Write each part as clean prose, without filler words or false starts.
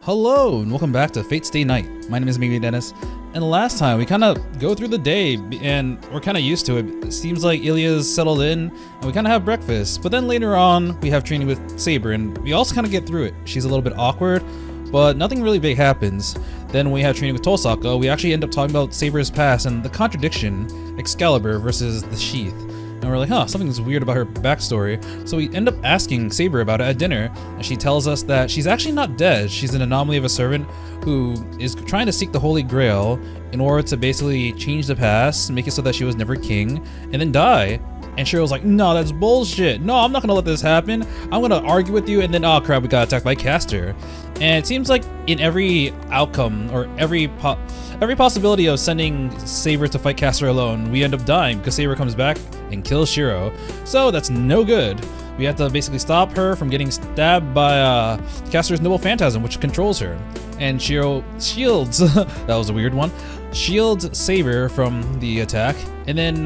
Hello and welcome back to Fate Stay Night. My name is Mimi Dennis, and last time we kind of go through the day and we're kind of used to it. It seems like Ilya's settled in and we kind of have breakfast, but then later on we have training with Saber and we also kind of get through it. She's a little bit awkward, but nothing really big happens. Then we have training with Tosaka. We actually end up talking about Saber's past and the contradiction, Excalibur versus the Sheath. And we're like, huh, something's weird about her backstory. So we end up asking Saber about it at dinner, and she tells us that she's actually not dead. She's an anomaly of a servant who is trying to seek the Holy Grail in order to basically change the past, make it so that she was never king, and then die. And Shirou's like, no, that's bullshit. No, I'm not gonna let this happen. I'm gonna argue with you, and then, oh crap, we got attacked by Caster. And it seems like in every outcome, or every possibility of sending Saber to fight Caster alone, we end up dying because Saber comes back and kills Shirou. So that's no good. We have to basically stop her from getting stabbed by Caster's noble phantasm, which controls her. And Shirou shields, that was a weird one, shields Saber from the attack. And then,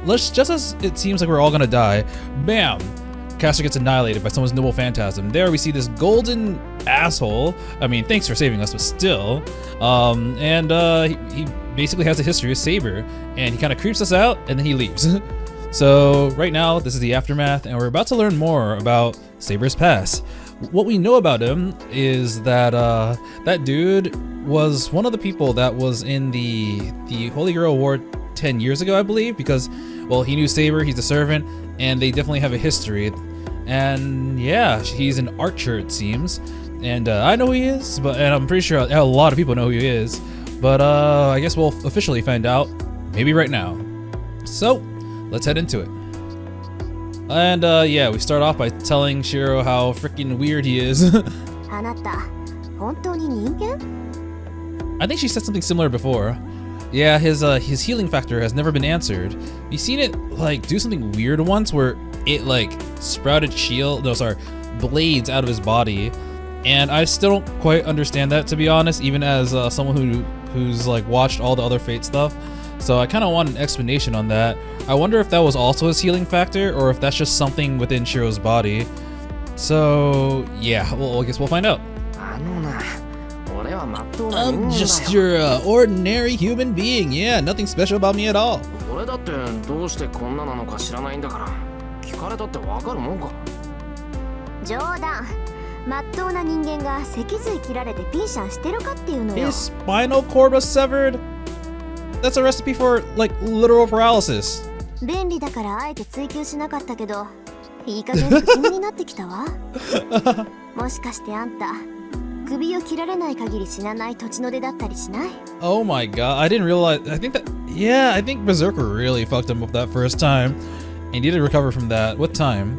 just as it seems like we're all gonna die, bam! Caster gets annihilated by someone's noble phantasm. There we see this golden asshole. I mean, thanks for saving us, but still. He basically has a history with Saber, and he kind of creeps us out, and then he leaves. So right now, this is the aftermath, and we're about to learn more about Saber's past. What we know about him is that that dude was one of the people that was in the Holy Grail War 10 years ago, I believe, because, well, he knew Saber, he's a servant, and they definitely have a history. And yeah, he's an archer, it seems. And I know who he is, and I'm pretty sure a lot of people know who he is. But I guess we'll officially find out maybe right now. So let's head into it. And yeah, we start off by telling Shirou how freaking weird he is. I think she said something similar before. Yeah, his healing factor has never been answered. You've seen it like do something weird once where it like sprouted blades out of his body, and I still don't quite understand that, to be honest, even as someone who's like watched all the other Fate stuff. So I kind of want an explanation on that. I wonder if that was also his healing factor or if that's just something within Shirou's body. So yeah, well, I guess we'll find out. I'm just your ordinary human being. Yeah, nothing special about me at all. His spinal cord was severed? That's a recipe for, like, literal paralysis. Oh my god, I didn't realize. I think Berserker really fucked him up that first time. And he did recover from that. What time?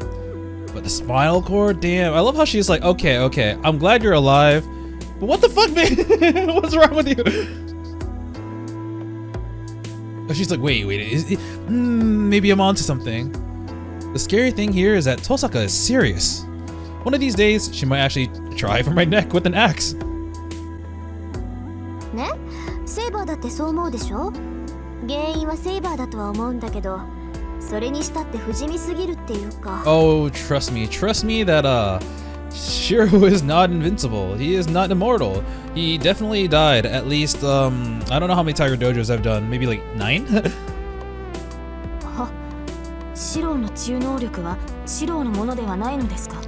But the spinal cord? Damn. I love how she's like, okay, I'm glad you're alive. But what the fuck, man? What's wrong with you? She's like, wait, maybe I'm onto something. The scary thing here is that Tosaka is serious. One of these days, she might actually try for my neck with an axe. Oh, trust me that Shirou is not invincible. He is not immortal. He definitely died at least, I don't know how many Tiger Dojos I've done, maybe like 9?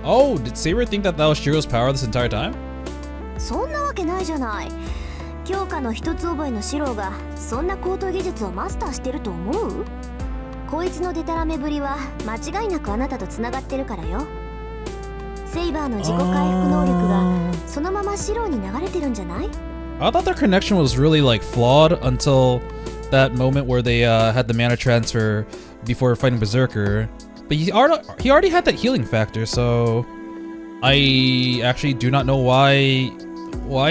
Oh, did Saber think that was Shirou's power this entire time? I thought their connection was really like flawed until that moment where they had the mana transfer before fighting Berserker. But he already had that healing factor, so I actually do not know why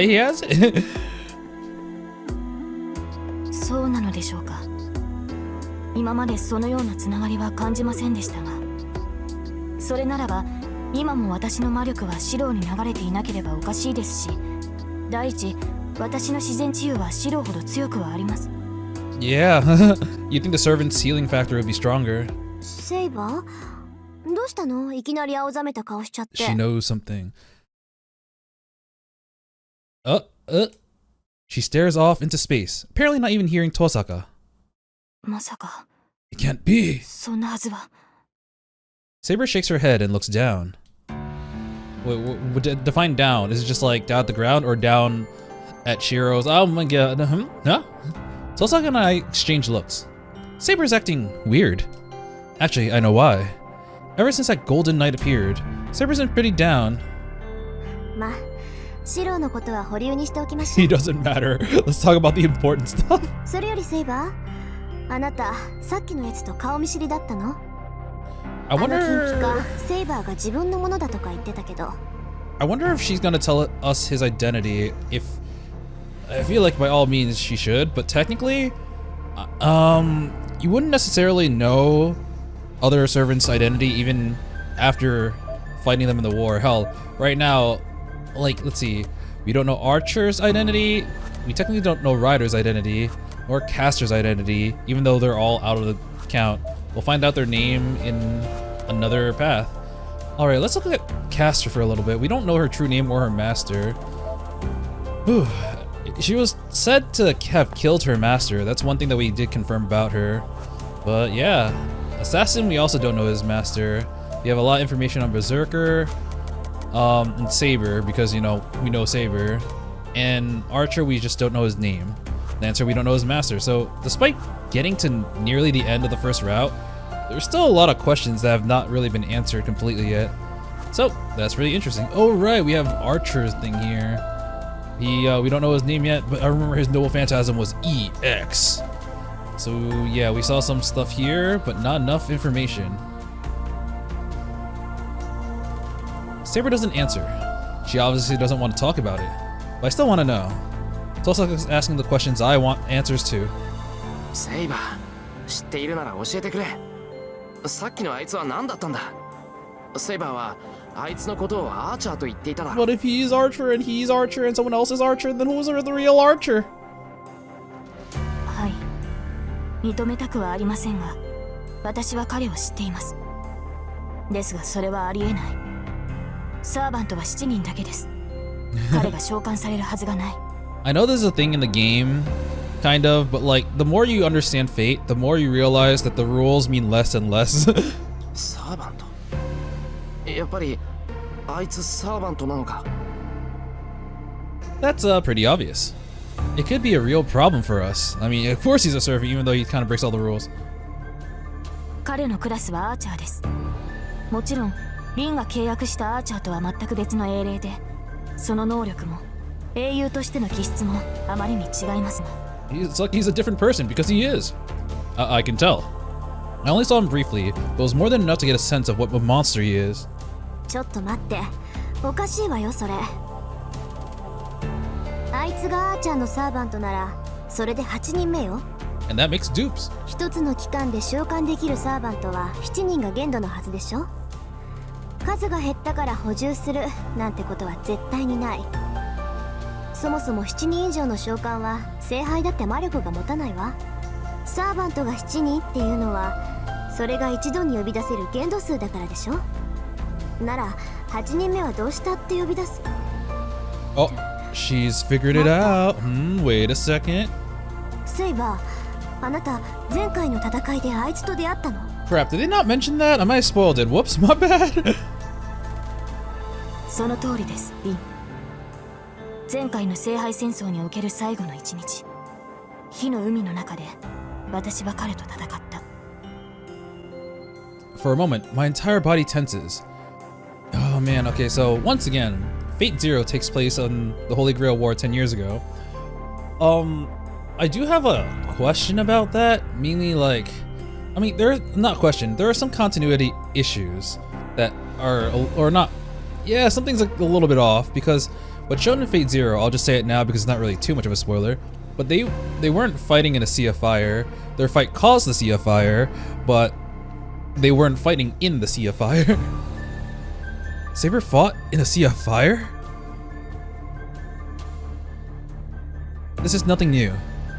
he has it. Yeah, you think the servant's healing factor would be stronger. She knows something. Uh, uh. She stares off into space, apparently not even hearing Tosaka. まさか It can't be. そんなはずは。 Saber shakes her head and looks down. Define down. Is it just like down at the ground or down at Shirou's? Oh my god. Huh? Tosaka and I exchange looks. Saber's acting weird. Actually, I know why. Ever since that golden night appeared, Saber's been pretty down. まあ、シローのことは保留にしておきましょ He doesn't matter. Let's talk about the important stuff. う。それよりセイバー、あなたさっきのやつと顔見知りだったの？ I あの金ピ wonder. カ、セイバーが自分のものだとか言ってたけど。I wonder if she's gonna tell us his identity. If I feel like by all means she should, but technically, you wouldn't necessarily know other servants' identity even after fighting them in the war. Hell, right now, like, let's see, we don't know Archer's identity, we technically don't know Ryder's identity, or Caster's identity, even though they're all out of the count. We'll find out their name in another path. Alright, let's look at Caster for a little bit. We don't know her true name or her master. Whew. She was said to have killed her master. That's one thing that we did confirm about her. But yeah, Assassin, we also don't know his master. We have a lot of information on Berserker, and Saber, because, you know, we know Saber. And Archer, we just don't know his name. Lancer, we don't know his master. So despite getting to nearly the end of the first route, there's still a lot of questions that have not really been answered completely yet. So that's really interesting. Oh right, we have Archer's thing here. We don't know his name yet, but I remember his noble phantasm was EX. So yeah, we saw some stuff here, but not enough information. Saber doesn't answer. She obviously doesn't want to talk about it, but I still want to know. Tosaka's asking the questions I want answers to. セイバー、知っているなら教えてくれ。さっきのあいつは何だったんだ。セイバーはあいつのことをアーチャーと言っていただ。But if he's Archer and he's Archer and someone else is Archer, then who's the real Archer? はい、認めたくはありませんが、私は彼を知っています。ですがそれはありえない。サーバントは7人だけです。彼が召喚されるはずがない。I know there's a thing in the game, kind of, but like, the more you understand Fate, the more you realize that the rules mean less and less. サーバント。やっぱりあいつサーバントなのか。That's pretty obvious. It could be a real problem for us. I mean, of course he's a servant, even though he kind of breaks all the rules. 彼のクラスはアーチャーです。もちろん、リンが契約したアーチャーとは全く別の英霊で、その能力も英雄としての気質もあまりに違いますが。It's like he's a different person because he is. I can tell. I only saw him briefly, but it was more than enough to get a sense of what a monster he is. ちょっと待って、おかしいわよそれ。あいつがアーチャーのサーバントなら、それで8人目よ。And that makes dupes. 一つの期間で召喚できるサーバントは7人が限度のはずでしょ。数が減ったから補充するなんてことは絶対にない。そもそも7人以上の召喚は聖杯だって魔力が持たないわ。サーバントが7人っていうのはそれが一度に呼び出せる限度数だからでしょ。なら8人目はどうしたって呼び出す。 Oh, she's figured it out. Wait a second. セイバー、あなた前回の戦いであいつと出会ったの？ Crap, did they not mention that? I might have spoiled it. Whoops, my bad. その通りです、リン。前回の聖杯戦争における最後の一日、火の海の中で私は彼と戦った。 For a moment, my entire body tenses. Oh man, okay, so once again, Fate Zero takes place on the Holy Grail War 10 years ago. I do have a question about that, mainly like, I mean, there are some continuity issues that are, or not, yeah, something's like a little bit off, because what's shown in Fate Zero, I'll just say it now because it's not really too much of a spoiler, but they weren't fighting in a sea of fire. Their fight caused the sea of fire, but they weren't fighting in the sea of fire. Saber fought in a sea of fire? This is nothing new.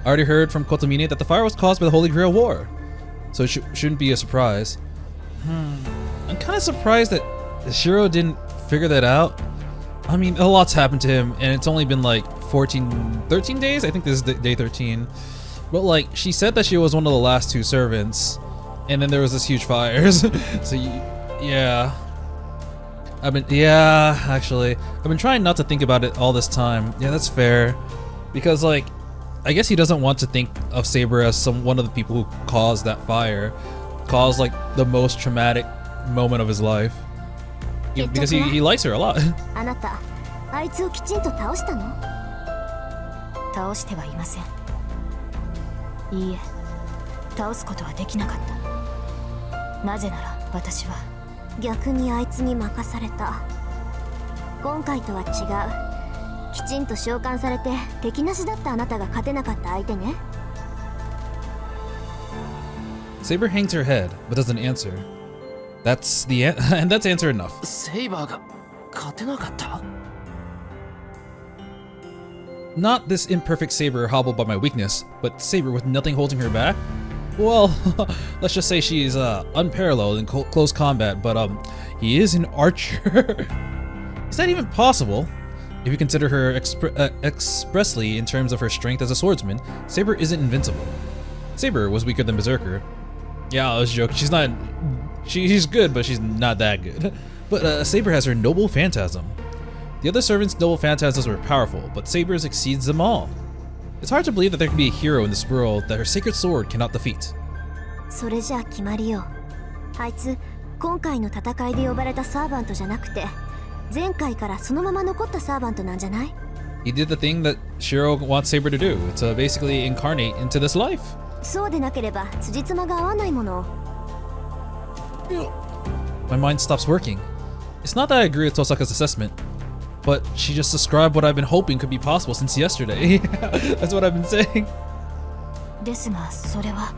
I already heard from Kotomine that the fire was caused by the Holy Grail War, so it shouldn't be a surprise. I'm kind of surprised that Shirou didn't figure that out. I mean, a lot's happened to him, and it's only been like 13 days? I think this is day 13. But like, she said that she was one of the last 2 servants, and then there was this huge fires. So yeah. Actually, I've been trying not to think about it all this time. Yeah, that's fair. Because like, I guess he doesn't want to think of Saber as one of the people who caused that fire. Caused like the most traumatic moment of his life. Because he likes her a lot. あなた、あいつをきちんと倒したの？倒してはいません。いいえ、倒すことはできなかった。なぜなら私は逆にあいつに任された。今回とは違う。きちんと召喚されて敵なしだったあなたが勝てなかった相手ね。Saber hangs her head, but doesn't answer. That's and that's answer enough. セイバーが勝てなかった？ Not this imperfect Saber hobbled by my weakness, but Saber with nothing holding her back? Well, let's just say she's unparalleled in close combat, but he is an archer. Is that even possible? If you consider her expressly in terms of her strength as a swordsman, Saber isn't invincible. Saber was weaker than Berserker. Yeah, I was joking. She's good, but she's not that good. But Saber has her noble phantasm. The other servants' noble phantasms were powerful, but Saber's exceeds them all. It's hard to believe that there can be a hero in this world that her sacred sword cannot defeat. それじゃあ決まりよ。あいつ、今回の戦いで呼ばれたサーバントじゃなくて、前回からそのまま残ったサーバントなんじゃない？ He did the thing that Shirou wants Saber to do, to basically incarnate into this life. そうでなければ辻褄が合わないもの。My mind stops working. It's not that I agree with Tosaka's assessment, but she just described what I've been hoping could be possible since yesterday. That's what I've been saying. ですがそれは。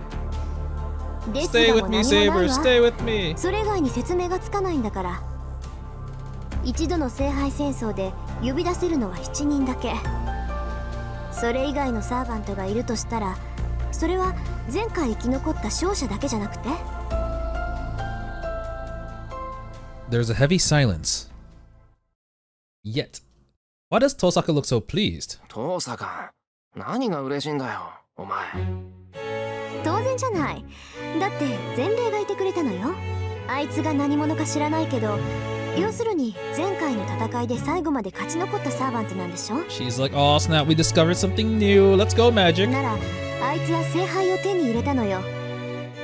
Stay with me, Saber. Stay with me. それ以外に説明がつかないんだから。一度の聖杯戦争で呼び出せるのは7人だけ。それ以外のサーバントがいるとしたら、それは前回生き残った勝者だけじゃなくて。There's a heavy silence. Yet, why does Tosaka look so pleased? 父さん、何が嬉しいんだよ、お前。当然じゃない。だって前例がいてくれたのよ。あいつが何者か知らないけど、要するに前回の戦いで最後まで勝ち残ったサーバントなんでしょ？ She's like, oh snap, we discovered something new. Let's go, magic. なら、あいつは聖杯を手に入れたのよ。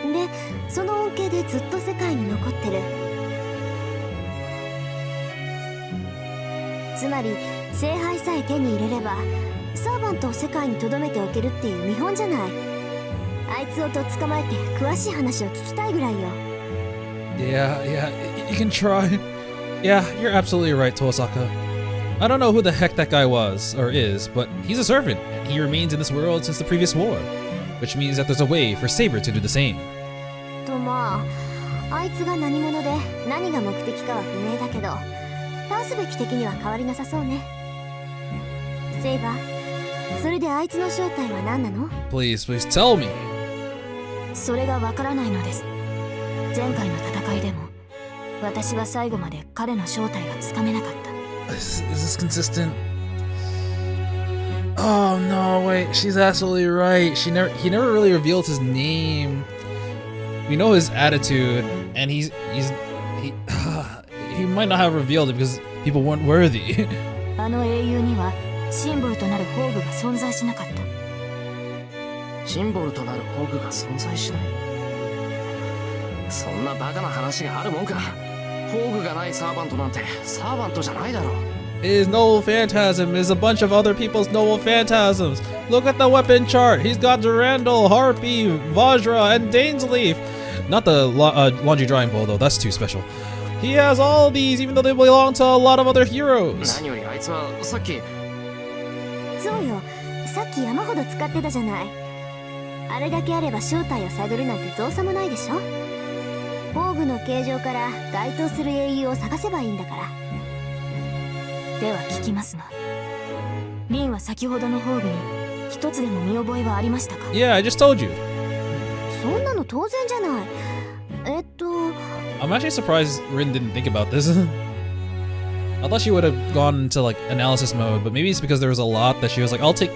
で、その恩恵でずっと世界に残ってる。つまり聖杯さえ手に入れればサーバントを世界に留めておけるっていう見本じゃない。あいつをとっ捕まえて詳しい話を聞きたいぐらいよ。Yeah, you can try. Yeah, you're absolutely right, Tosaka. I don't know who the heck that guy was, or is, but he's a servant, and he remains in this world since the previous war. Which means that there's a way for Saber to do the same. とまあ、あいつが何者で何が目的かは不明だけど、倒すべき敵には変わりなさそうね。セイバー、それであいつの正体は何なの？ Please tell me. それがわからないのです。前回の戦いでも私は最後まで彼の正体がつかめなかった。Is this consistent? Oh no, wait, she's absolutely right. He never really revealed his name. We know his attitude, and he might not have revealed it because people weren't worthy. あの英雄にはシンボルとなる宝具が存在しなかった。シンボルとなる宝具が存在しない？そんなバカな話があるもんか。宝具がないサーバントなんてサーバントじゃないだろ。His noble phantasm is a bunch of other people's noble phantasms. Look at the weapon chart. He's got Durandal, Harpy, Vajra, and Dainsleaf. Not the laundry drying bowl though, that's too special. He has all these even though they belong to a lot of other heroes. 何よりあいつはさっき。そうよ、さっき山ほど使ってたじゃない。あれだけあれば正体を探るなんて造作もないでしょ。宝具の形状から該当する英雄を探せばいいんだから。では聞きますが、リンは先ほどの宝具に一つでも見覚えはありましたか？ Yeah, I just told you. そんなの当然じゃない。I'm actually surprised Rin didn't think about this. I thought she would have gone into like analysis mode, but maybe it's because there was a lot that she was like, I'll take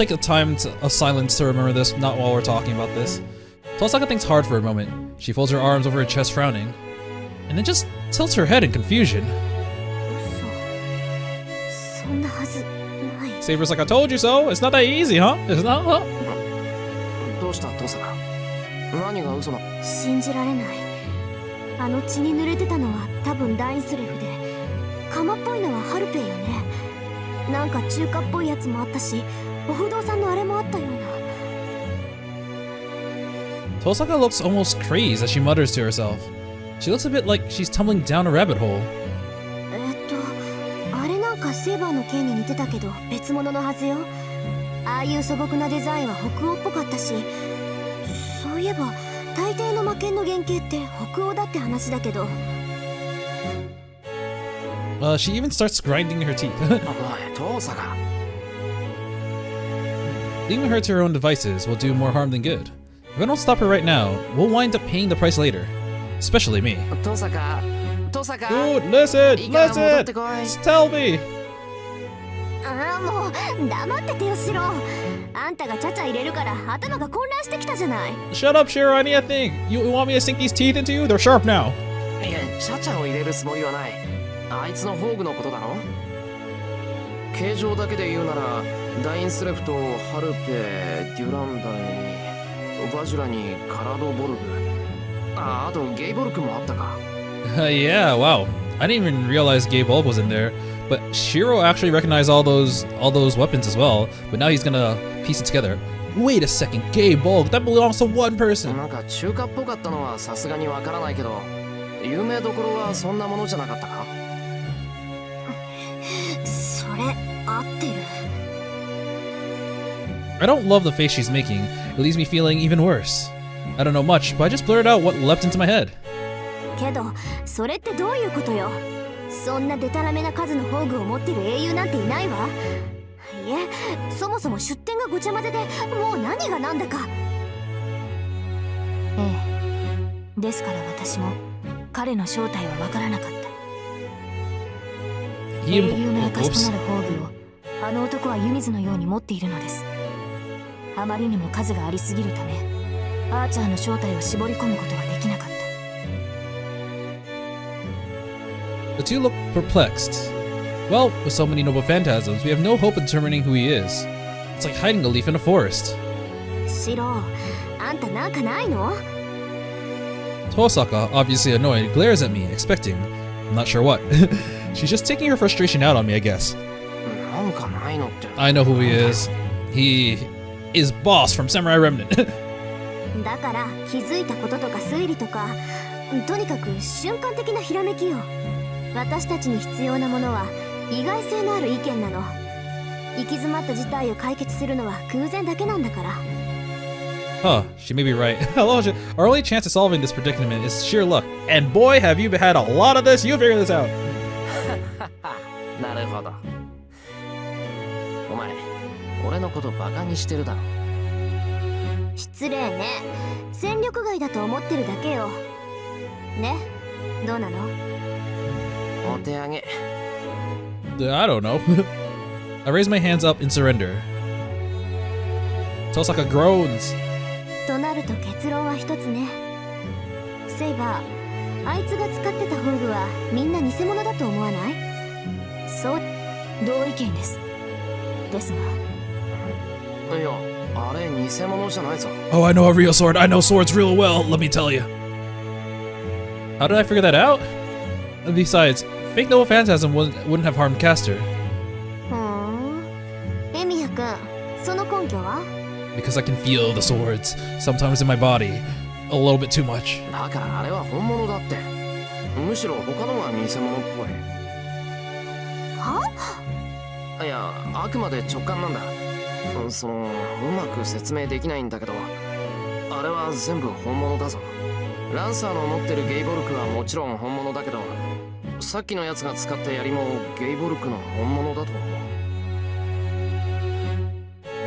the time of silence to remember this, not while we're talking about this. Tosaka thinks hard for a moment. She folds her arms over her chest, frowning, and then just tilts her head in confusion. そんなはずない。 Saber's like, I told you so. It's not that easy, huh? It's not, huh? どうしたトサカ、何が嘘なの？信じられない。あの血に濡れてたのは多分ダインスレフで、釜っぽいのはハルペイよね。なんか中華っぽいやつもあったし、お不動産のあれもあったような。 Tosaka looks almost crazed as she mutters to herself. She looks a bit like she's tumbling down a rabbit hole. あれなんかセーバーの剣に似てたけど別物のはずよ。ああいう素朴なデザインは北欧っぽかったし、そういえば大抵の魔剣の原型って北欧だって話だけど。 She even starts grinding her teeth. おいトサカ、 Leaving her to her own devices will do more harm than good. If I don't stop her right now, we'll wind up paying the price later. Especially me. トサカ、トサカ。 Dude, listen! いいから戻っ Listen! てこい。 Just tell me! ああもう黙っててよシロ。あんたがちゃちゃ入れるから頭が混乱してきたじゃない。 Shut up, Shirou Emiya, think! You want me to sink these teeth into you? They're sharp now! いや、チャチャを入れるつもりはない。あいつの宝具のことだろ。形状だけで言うなら、ダインスレフとハルペ、デュランダイに、バジュラにカラドボルグ。あとゲイボルクもあったか。Yeah, wow. I didn't even realize Gay Bulb was in there. But Shirou actually recognized all those weapons as well. But now he's gonna piece it together. Wait a second, Gay Bulb, that belongs to one person! なんか中華っぽかったのはさすがにわからないけど、有名どころはそんなものじゃなかったか？それ合ってる。 I don't love the face she's making. It leaves me feeling even worse. I don't know much, but I just blurted out what leapt into my head. けどそれってどういうことよ。そんなデタラメな数の宝具を持ってる英雄なんていないわ。いえ、そもそも出典がごちゃ混ぜでもう何が何だか。ええ、ですから私も彼の正体は分からなかった。英雄の証となる宝具をあの男は湯水のように持っているのです。あまりにも数がありすぎるためアーチャーの正体を絞り込むことはできなかった。 The two look perplexed. Well, with so many noble phantasms, we have no hope of determining who he is. It's like hiding a leaf in a forest. シロ、あんたなんかないの？ Tosaka, obviously annoyed, glares at me, expecting. I'm not sure what. She's just taking her frustration out on me, I guess. なんかないのって。I know who he is. He is Boss from Samurai Remnant. だから気づいたこととか推理とか、とにかく瞬間的なひらめきよ。私たちに必要なものは意外性のある意見なの。行き詰まった事態を解決するのは偶然だけなんだから。 Huh, she may be right. Our only chance of solving this predicament is sheer luck. And boy, have you had a lot of this, you figure this out. なるほど。お前、俺のことバカにしてるだろ。失礼ね。戦力外だと思ってるだけよ。ね、どうなの？お手上げ。I don't know. I raise my hands up in surrender. Tosaka groans. となると結論は一つね。セイバー、あいつが使ってた宝具はみんな偽物だと思わない？そう、同意見です。ですが。いや、あれ偽物じゃないぞ。Oh, I know a real sword. I know swords real well, let me tell you. How did I figure that out? Besides, fake noble phantasm wouldn't have harmed Caster. ふーん。エミヤ君、その根拠は？ Because I can feel the swords, sometimes in my body, a little bit too much. だからあれは本物だって。むしろ他のは偽物っぽい。は？いや、あくまで直感なんだ。うまく説明できないんだけど、あれは全部本物だぞ。ランサーの持ってるゲイボルクはもちろん本物だけど、さっきのやつが使った槍もゲイボルクの本物だと思う。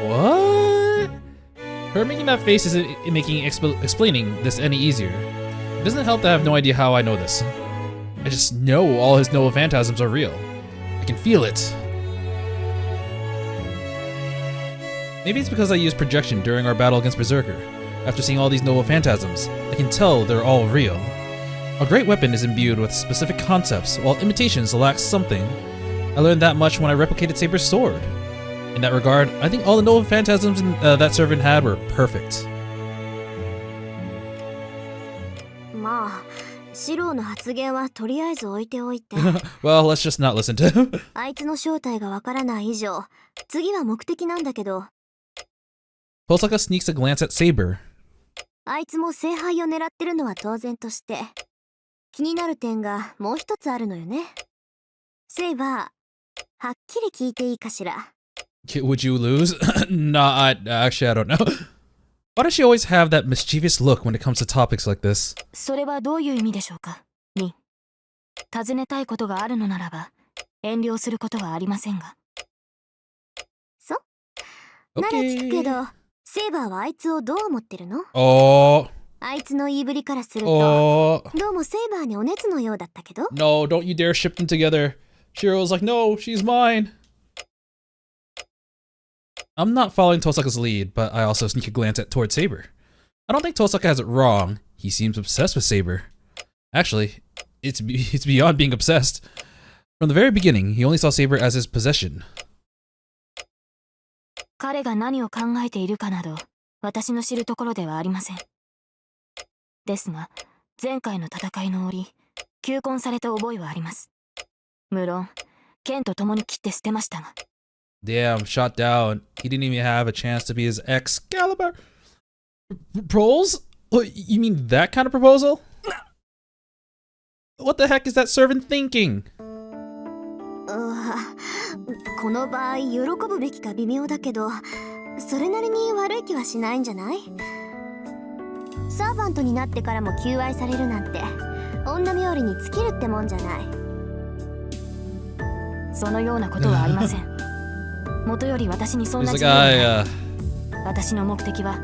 What? Her making that face isn't making explaining this any easier. It doesn't help that I have no idea how I know this. I just know all his Noah phantasms are real. I can feel it. Maybe it's because I used projection during our battle against Berserker. After seeing all these Noah phantasms, I can tell they're all real. A great weapon is imbued with specific concepts, while imitations lack something. I learned that much when I replicated Saber's sword. In that regard, I think all the Noah phantasms that servant had were perfect. まあ、シロウの発言はとりあえず置いておいて。Well, let's just not listen to him. あいつの正体がわからない以上、次は目的なんだけど。Tosaka sneaks a glance at Saber. あいつも聖杯を狙ってるのは当然として、気になる点がもう一つあるのよね。セイバー、はっきり聞いていいかしら。Would you lose? Nah, actually, I don't know. Why does she always have that mischievous look when it comes to topics like this? それはどういう意味でしょうか、リン。尋ねたいことがあるのならば、遠慮することはありませんが。なら聞くけど、セイバーはあいつをどう思ってるの？ Oh. あいつの言いぶりからすると、Oh. どうもセイバーにお熱のようだったけど。No, don't you dare ship them together. Shiro's like, no, she's mine. I'm not following Tosaka's lead, but I also sneak a glance toward Saber. I don't think Tosaka has it wrong. He seems obsessed with Saber. Actually, it's beyond being obsessed. From the very beginning, he only saw Saber as his possession. 彼が何を考えているかなど、私の知るところではありません。ですが、前回の戦いの折、求婚された覚えはあります。無論、剣と共に切って捨てましたが。Damn, shot down. He didn't even have a chance to be his Excalibur. Proles? What, you mean that kind of proposal? What the heck is that servant thinking? この場合喜ぶべきか微妙だけど、それなりに悪い気はしないんじゃない？サーバントになってからも求愛されるなんて、女冥利に尽きるってもんじゃない。そのようなことはありません。もとより私にそんな He's 自 like, 由はない。私の目的は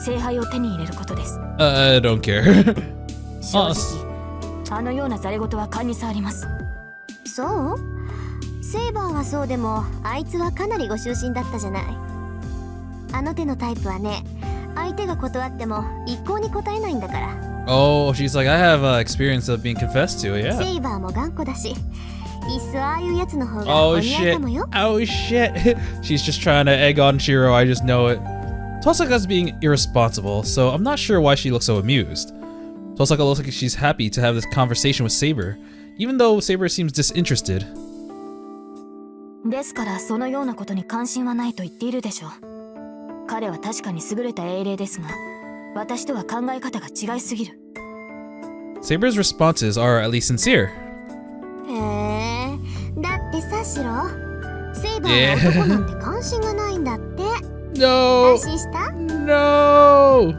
聖杯を手に入れることです。I don't care. 正直、あのようなざれ言は勘に触ります。そう？セイバーはそうでも、あいつはかなりご執心だったじゃない。あの手のタイプはね、相手が断っても一向に答えないんだから。Oh, she's like, I have experience of being confessed to, yeah. セイバーも頑固だし、いっそああいうやつの方が Oh お似合い shit. かもよ。Oh shit. She's just trying to egg on Shirou, I just know it. Tosaka's being irresponsible, so I'm not sure why she looks so amused. Tosaka looks like she's happy to have this conversation with Saber, even though Saber seems disinterested. ですからそのようなことに関心はないと言っているでしょう。彼は確かに優れた英霊ですが、私とは考え方が違いすぎる。Saber's responses are at least sincere. へえ、だってさシロ、セイバーは男なんて関心がないんだって。No! 安心した？ No!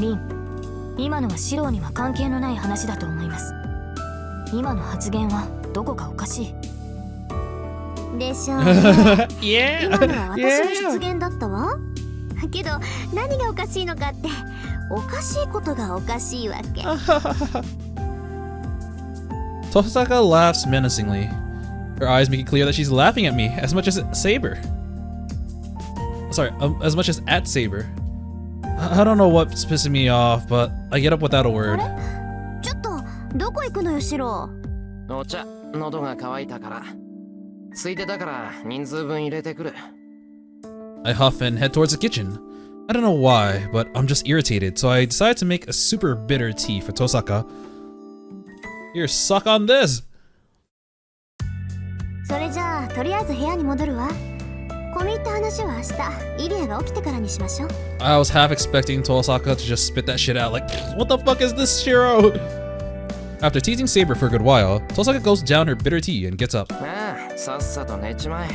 リン、今のはシローには関係のない話だと思います。今の発言はどこかおかしい。でしょうね。Yeah! 今のは私の出現だったわ。けど何がおかしいのかって、おかしいことがおかしいわけ。Tosaka laughs menacingly. Her eyes make it clear that she's laughing at me as much as at Saber. Sorry, as much as at Saber. I don't know what's pissing me off, but I get up without a あ word. れ？ちょっとどこ行くのよシロ。お茶、喉が渇いたから。空いてたから人数分入れてくる。I huff and head towards the kitchen. I don't know why, but I'm just irritated, so I decide to make a super bitter tea for Tosaka. Here, suck on this! それじゃあとりあえず部屋に戻るわ。込み入った話は明日イリアが起きてからにしましょう。 I was half expecting Tosaka to just spit that shit out like, what the fuck is this, Shirou? After teasing Saber for a good while, Tosaka goes down her bitter tea and gets up. ああ、さっさと寝ちまえ。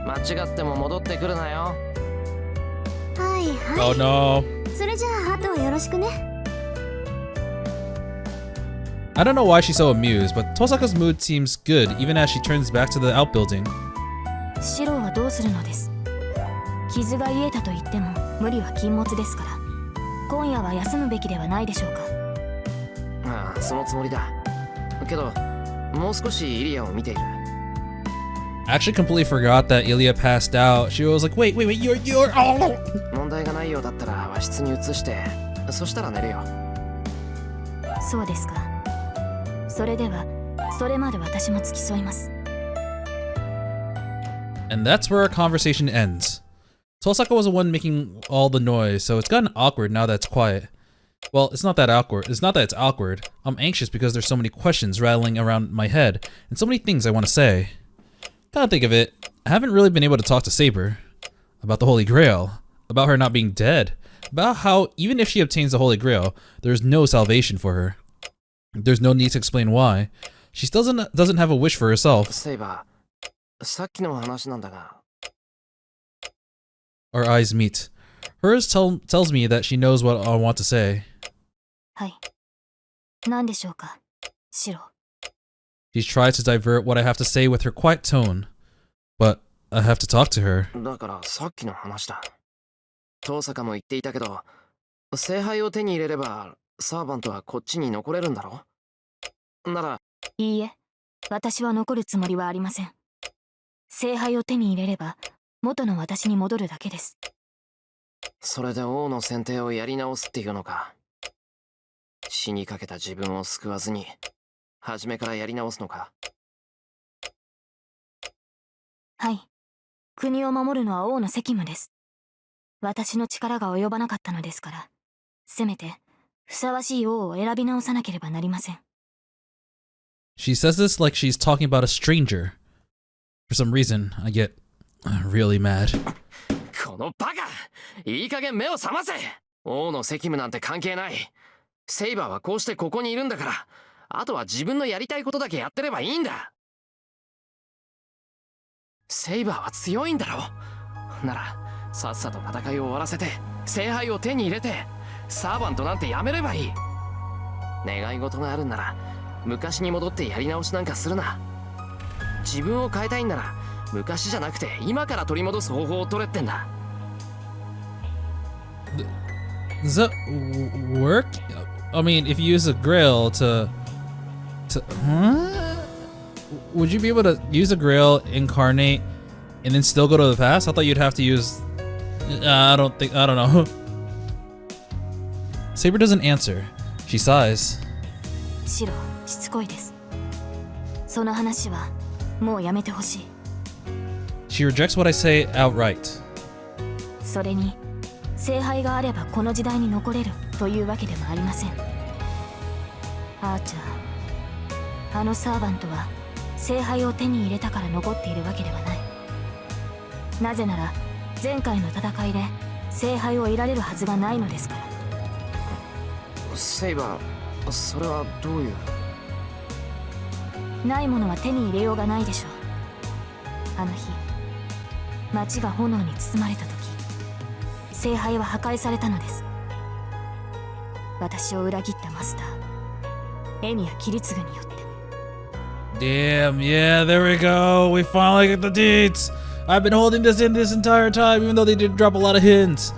間違っても戻ってくるなよ。はいは Oh い。no. それじゃああとはよろしくね。I don't know why she's so amused, but Tosaka's mood seems good even as she turns back to the outbuilding. シローはどうするのです？傷が癒えたと言っても無理は禁物ですから、今夜は休むべきではないでしょうか。ああ、そのつもりだ。けどもう少しイリアを見ている。 I actually completely forgot that Ilya passed out. She was like, wait, you're oh! 問題がないようだったら和室に移して、そしたら寝るよ。そうですか。それではそれまで私も付き添います。 And that's where our conversation ends. Tosaka was the one making all the noise, so it's gotten awkward now that it's quiet. Well, it's not that awkward. It's not that it's awkward. I'm anxious because there's so many questions rattling around my head and so many things I want to say. Gotta think of it, I haven't really been able to talk to Saber about the Holy Grail, about her not being dead, about how even if she obtains the Holy Grail, there's no salvation for her. There's no need to explain why. She still doesn't have a wish for herself. セイバー、さっきの話なんだが。 Our eyes meet. Hers tells me that she knows what I want to say. はい。何でしょうか、シロ。 She's tried to divert what I have to say with her quiet tone, but I have to talk to her. だからさっきの話だ。遠坂も言っていたけど、聖杯を手に入れればサーバントはこっちに残れるんだろ。なら、いいえ、私は残るつもりはありません。聖杯を手に入れれば元の私に戻るだけです。それで王の選定をやり直すっていうのか。死にかけた自分を救わずに初めからやり直すのか。はい。国を守るのは王の責務です。私の力が及ばなかったのですから、せめてふさわしい王を選び直さなければなりません。She says this like she's talking about a stranger. For some reason, I get really mad. このバカ！いい加減目を覚ませ！王の責務なんて関係ない。セイバーはこうしてここにいるんだから、あとは自分のやりたいことだけやってればいいんだ。セイバーは強いんだろ。ならさっさと戦いを終わらせて聖杯を手に入れてサーバントなんてやめればいい。願い事があるんなら昔に戻ってやり直しなんかするな。自分を変えたいんなら昔じゃなくて今から取り戻す方法を取れってんだ。 Does that work? I mean, if you use a grail to huh? Would you be able to use a grail, incarnate, and then still go to the past? I thought you'd have to use I don't know. Saber doesn't answer. She sighs. シロ、しつこいです。その話はもうやめてほしい。 She rejects what I say outright. それに聖杯があればこの時代に残れるというわけでもありません。アーチャー、あのサーバントは聖杯を手に入れたから残っているわけではない。なぜなら前回の戦いで聖杯を得られるはずがないのですから。セイバー、それはどういう。ないものは手に入れようがないでしょう。あの日町が炎に包まれた時、聖杯は破壊されたのです。私を裏切ったマスターエミヤキリツグによって。 Damn, yeah, there we go. We finally get the deets. I've been holding this in this entire time, even though they did drop a lot of hints.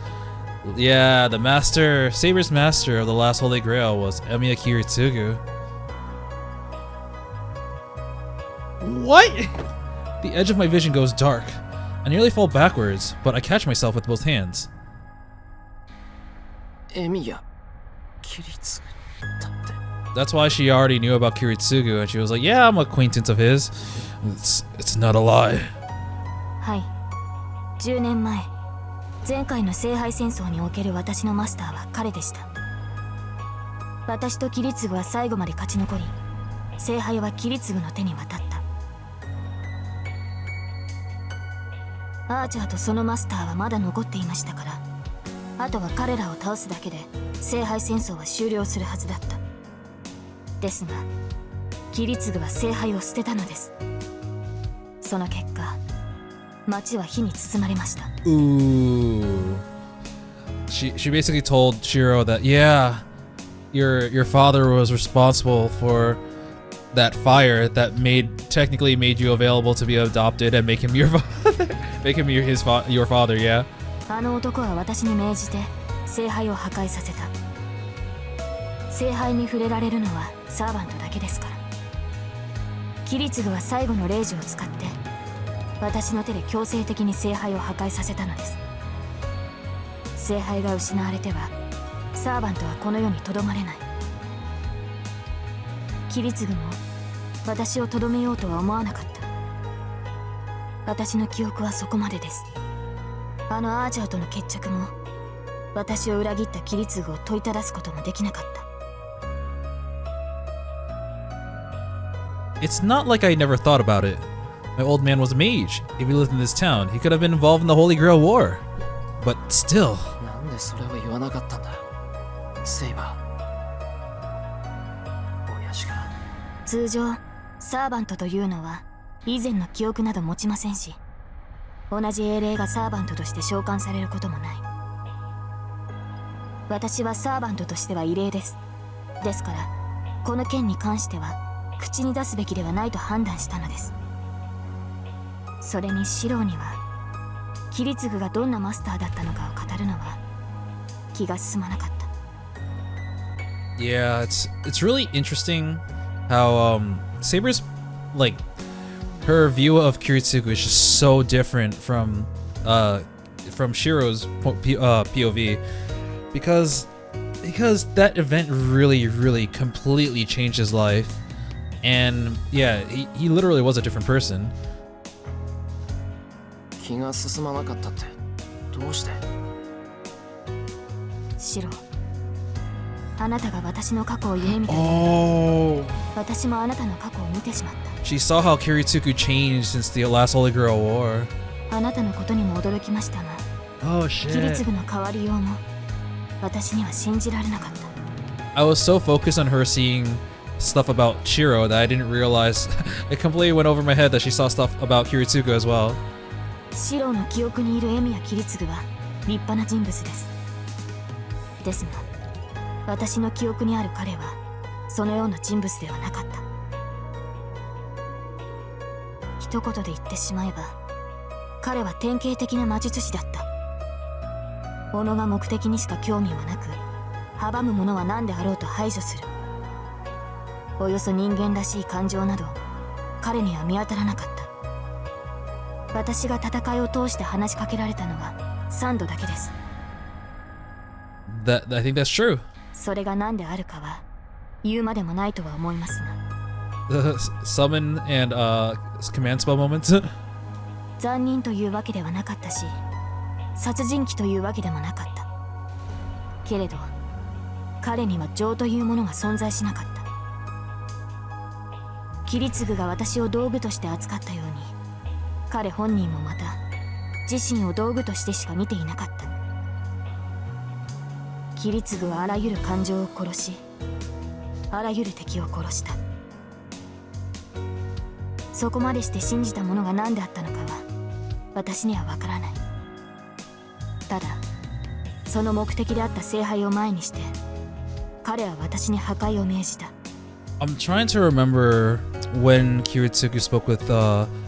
Yeah, the master, Saber's master of the last Holy Grail was Emiya Kiritsugu. What? The edge of my vision goes dark. I nearly fall backwards, but I catch myself with both hands. エミヤキリツグだって。 That's why she already knew about Kiritsugu, and she was like, yeah, I'm an acquaintance of his. It's not a lie. はい。10年前、前回の聖杯戦争における私のマスターは彼でした。私とキリツグは最後まで勝ち残り、聖杯はキリツグの手に渡った。アーチャーとそのマスターはまだ残っていましたから、あとは彼らを倒すだけで聖杯戦争は終了するはずだった。ですがキリツグは聖杯を捨てたのです。その結果町は火に包まれました。 Ooh. She basically told Shirou that, yeah, your father was responsible for that fire that technically made you available to be adopted and make him your father. Make him your father, yeah. あの男は私に命じて聖杯を破壊させた。聖杯に触れられるのはサーバントだけですから。キリツグは最後の霊樹を使って私の手で強制的に聖杯を破壊させたのです。聖杯が失われてはサーバントはこの世にとどまれない。キリツグも私をとどめようとは思わなかった。私の記憶はそこまでです。あのアーチャーとの決着も私を裏切ったキリツグを問いただすこともできなかった。 It's not like I never thought about it. My old man was a mage. If he lived in this town, he could have been involved in the Holy Grail War. But still. なんでそれを言わなかったんだ、セイバー。親父が。通常サーバントというのは以前の記憶など持ちませんし、同じ英霊がサーバントとして召喚されることもない。私はサーバントとしては異例です。ですからこの件に関しては口に出すべきではないと判断したのです。それにシローにはキリツグがどんなマスターだったのかを語るのは気が進まなかった。 Yeah, it's really interesting how Saber's like her view of Kiritsugu is just so different from Shirou's POV because that event really completely changed his life, and yeah, he literally was a different person. 気が進まなかったってどうして？シロー、あなたが私の過去を夢見た。私もあなたの過去を見てしまった。 She saw how Kiritsugu changed since the last Holy Grail War. あなたのことにも驚きましたが、キリツグの変わりようも私には信じられなかった。 I was so focused on her seeing stuff about Shirou that I didn't realize it completely went over my head that she saw stuff about Kiritsugu as well. シローの記憶にいるエミやキリツグは立派な人物です。ですが私の記憶にある彼はそのような人物ではなかった。一言で言ってしまえば彼は典型的な魔術師だった。己が目的にしか興味はなく、阻むものは何であろうと排除する。およそ人間らしい感情など彼には見当たらなかった。私が戦いを通して話しかけられたのは3度だけです。 I think that's true. それが何であるかは言うまでもないとは思いますが。 The summon and command spell moments. 残忍というわけではなかったし、殺人鬼というわけでもなかった。けれど彼には情というものが存在しなかった。キリツグが私を道具として扱ったように、彼本人もまた自身を道具としてしか見ていなかった。キリツグはあらゆる感情を殺し、あらゆる敵を殺した。そこまでして信じたものが何であったのかは私には分からない。ただその目的であった聖杯を前にして彼は私に破壊を命じた。 I'm trying to remember when Kiritsugu spoke with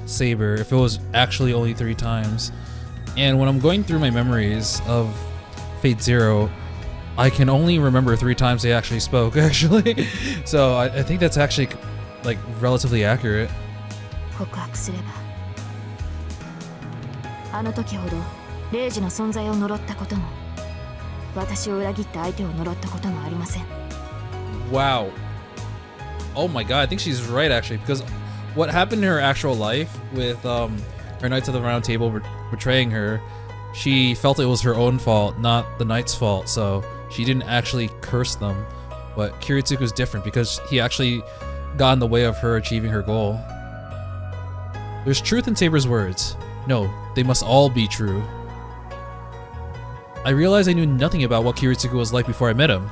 Saber, if it was actually only 3 times. And when I'm going through my memories of Fate Zero, I can only remember 3 times they actually spoke, actually. So I think that's actually like relatively accurate. 告白すれば、あの時ほど霊樹の存在を呪ったことも、私を裏切った相手を呪ったこともありません。 Wow. Oh my god, I think she's right actually, because what happened in her actual life with her Knights of the Round Table betraying her, she felt it was her own fault, not the Knights' fault, so she didn't actually curse them. But Kiritsugu's different because he actually got in the way of her achieving her goal. There's truth in Saber's words. No, they must all be true. I realized I knew nothing about what Kiritsugu was like before I met him.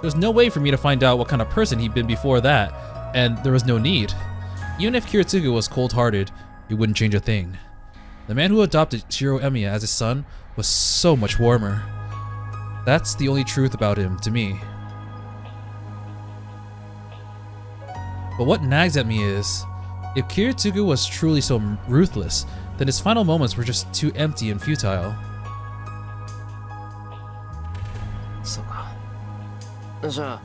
There's no way for me to find out what kind of person he'd been before that, and there was no need. Even if Kiritsugu was cold-hearted, it wouldn't change a thing. The man who adopted Shirou Emiya as his son was so much warmer. That's the only truth about him to me. But what nags at me is, if Kiritsugu was truly so ruthless, then his final moments were just too empty and futile. そうか。じゃあ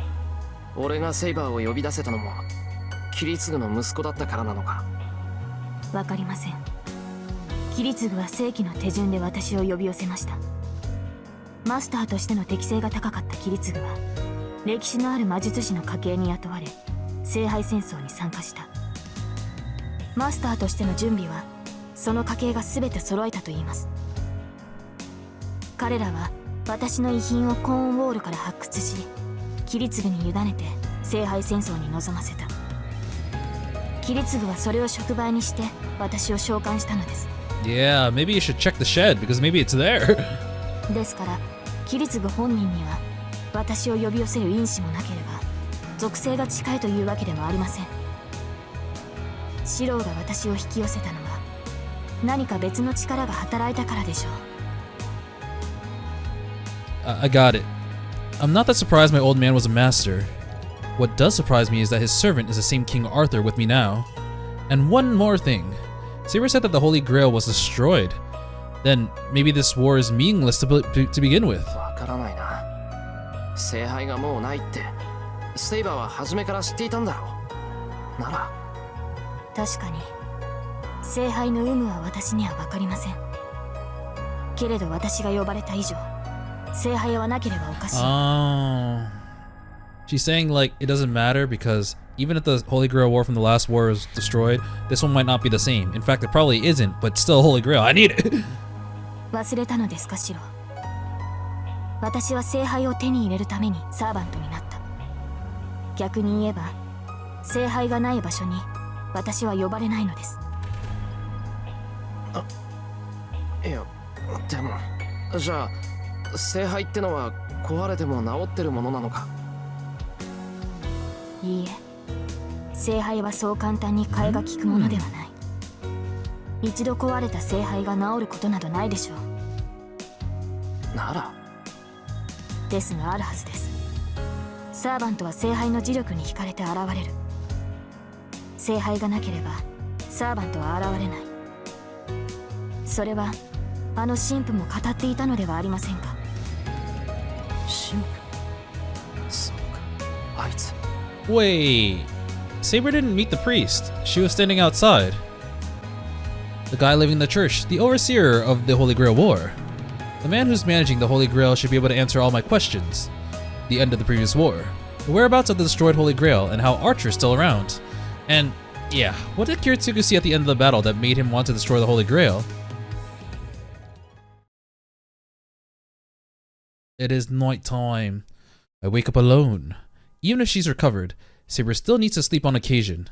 俺がセイバーを呼び出せたのもキリツグの息子だったからなのか。わかりません。キリツグは正規の手順で私を呼び寄せました。マスターとしての適性が高かったキリツグは歴史のある魔術師の家系に雇われ聖杯戦争に参加した。マスターとしての準備はその家系が全て揃えたと言います。彼らは私の遺品をコーンウォールから発掘し、キリツグに委ねて聖杯戦争に臨ませた。キリツグはそれを触媒にして私を召喚したのです。 Yeah, maybe you should check the shed because maybe it's there. ですからキリツグ本人には私を呼び寄せる因子もなければ属性が近いというわけでもありません。シロウが私を引き寄せたのは何か別の力が働いたからでしょう。I got it. I'm not that surprised my old man was a master. What does surprise me is that his servant is the same King Arthur with me now. And one more thing. Saber said that the Holy Grail was destroyed. Then maybe this war is meaningless to begin with. わからないな。聖杯がもうないってセイバーは初めから知っていたんだろう。なら確かに聖杯の有無は私には分かりません。けれど私が呼ばれた以上聖杯はなければおかしい。She's saying like it doesn't matter because even if the Holy Grail war from the last war is destroyed, this one might not be the same. In fact, it probably isn't, but still Holy Grail. I need it. 忘れたのですか、シロ。私は聖杯を手に入れるためにサーバントになった。逆に言えば聖杯がない場所に私は呼ばれないのです。いやでもじゃあ聖杯ってのは壊れても治ってるものなのか。いいえ、聖杯はそう簡単に替えが利くものではない。一度壊れた聖杯が治ることなどないでしょう。ならですがあるはずです。サーバントは聖杯の磁力に惹かれて現れる。聖杯がなければサーバントは現れない。それはあの神父も語っていたのではありませんか。神父。そうか、あいつ。Wait, Saber didn't meet the priest. She was standing outside. The guy living in the church, the overseer of the Holy Grail War. The man who's managing the Holy Grail should be able to answer all my questions. The end of the previous war. The whereabouts of the destroyed Holy Grail and how Archer's still around. And yeah, what did Kiritsugu see at the end of the battle that made him want to destroy the Holy Grail? It is night time. I wake up alone. Even if she's recovered, Saber still needs to sleep on occasion.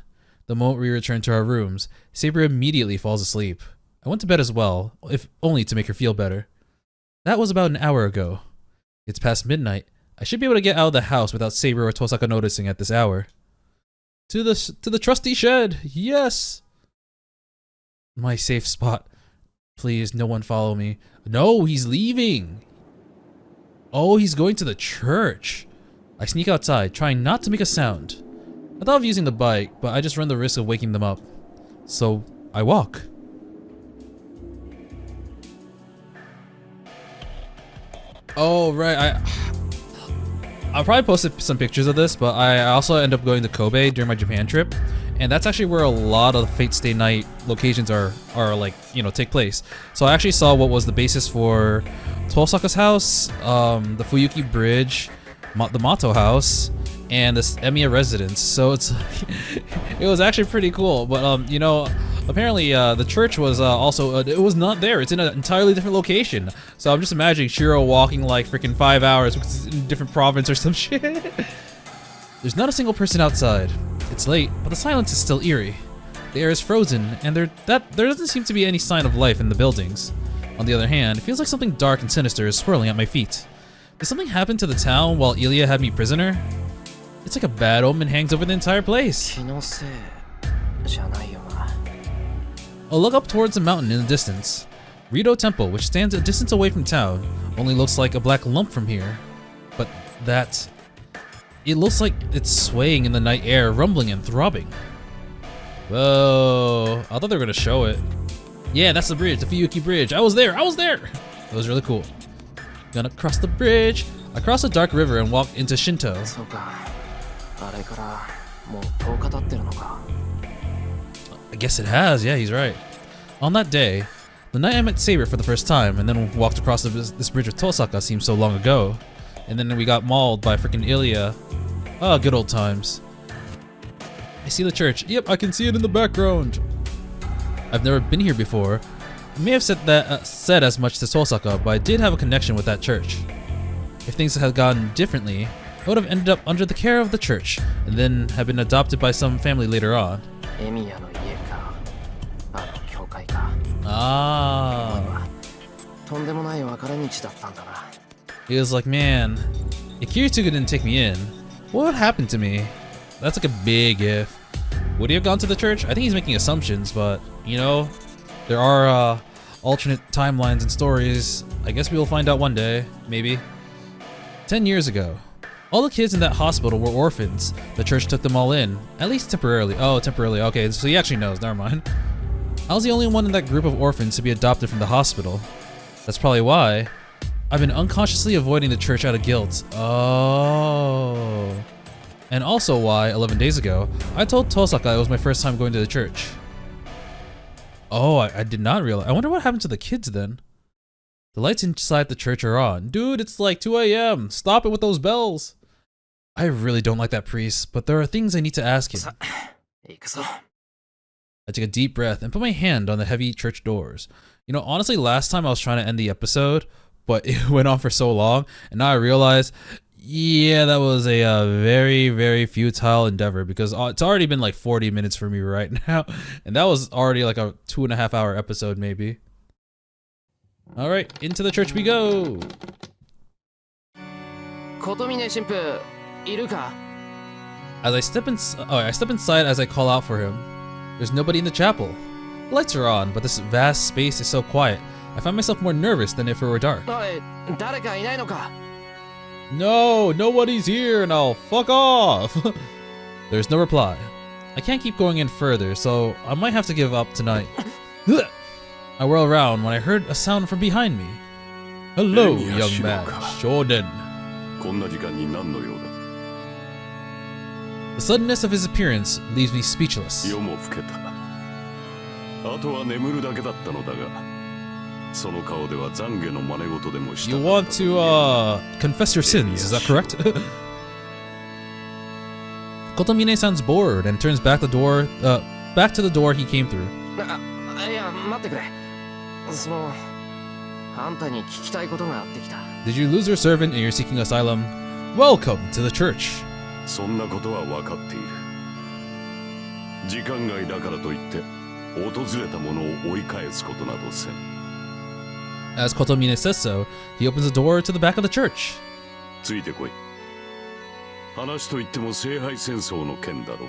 The moment we return to our rooms, Saber immediately falls asleep. I went to bed as well, if only to make her feel better. That was about an hour ago. It's past midnight. I should be able to get out of the house without Saber or Tosaka noticing at this hour. To the trusty shed, yes! My safe spot. Please, no one follow me. No, he's leaving! Oh, he's going to the church. I sneak outside, trying not to make a sound. I thought of using the bike, but I just run the risk of waking them up. So, I walk. Oh, right, I'll probably post some pictures of this, but I also end up going to Kobe during my Japan trip. And that's actually where a lot of the Fate Stay Night locations are like, you know, take place. So I actually saw what was the basis for Tosaka's house, the Fuyuki Bridge, the Mato house, and this Emiya residence. So it's it was actually pretty cool. But you know, apparently the church was also it was not there. It's in an entirely different location. So I'm just imagining Shirou walking like freaking 5 hours because it's in a different province or some shit. There's not a single person outside. It's late, but the silence is still eerie. The air is frozen, and there doesn't seem to be any sign of life in the buildings. On the other hand, it feels like something dark and sinister is swirling at my feet. Did something happen to the town while Ilya had me prisoner? It's like a bad omen hangs over the entire place. I'll look up towards the mountain in the distance. Rito Temple, which stands a distance away from town, only looks like a black lump from here. But that... it looks like it's swaying in the night air, rumbling and throbbing. Whoa, I thought they were gonna show it. Yeah, that's the bridge, the Fuyuki Bridge. I was there! It was really cool. Gonna cross the bridge. I crossed a dark river and walked into Shinto. もう10日経ってるのか。 I guess it has. Yeah, he's right. On that day, the night I met Saber for the first time and then walked across this bridge with Tosaka seemed so long ago. And then we got mauled by freaking Ilya. Ah, good old times. I see the church. Yep, I can see it in the background. I've never been here before. I may have said as much to Tosaka, but I did have a connection with that church. If things had gone differently, I would have ended up under the care of the church, and then have been adopted by some family later on. エミヤの家か。あの教会か。 Ah. とんでもない分かれ道だったんだな。 He was like, man, if Kirituga didn't take me in, what would happen to me? That's like a big if. Would he have gone to the church? I think he's making assumptions, but, you know, there are alternate timelines and stories. I guess we will find out one day, maybe. 10 years ago, all the kids in that hospital were orphans. The church took them all in, at least temporarily. Oh, temporarily. Okay, so he actually knows. Never mind. I was the only one in that group of orphans to be adopted from the hospital. That's probably why I've been unconsciously avoiding the church out of guilt. Oh. And also why, 11 days ago, I told Tosaka it was my first time going to the church. Oh, I did not realize. I wonder what happened to the kids then. The lights inside the church are on. Dude, it's like 2 a.m. Stop it with those bells. I really don't like that priest, but there are things I need to ask him. I took a deep breath and put my hand on the heavy church doors. You know, honestly, last time I was trying to end the episode, but it went on for so long, and now I realize, yeah, that was a very, very futile endeavor, because it's already been like 40 minutes for me right now, and that was already like a 2.5 hour episode maybe. All right, into the church we go. 琴峰神父いるか? As I step inside as I call out for him. There's nobody in the chapel. The lights are on, but this vast space is so quiet. I find myself more nervous than if it were dark. おい、誰かいないのか? No, nobody's here, and I'll fuck off. There's no reply. I can't keep going in further, so I might have to give up tonight. I whirl around when I heard a sound from behind me. Hello, young man, Shoden. The suddenness of his appearance leaves me speechless. You want to confess your sins, is that correct? Kotomine sounds bored and turns back to the door he came through. いや、待ってくれ。あんたに聞きたいことがあってきた。 Did you lose your servant and you're seeking asylum? Welcome to the church. そんなことは分かっている。時間外だからといって訪れた者を追い返すことなどせん。 As Kotomine says so, he opens the door to the back of the church. ついてこい。話といっても聖杯戦争の件だろ。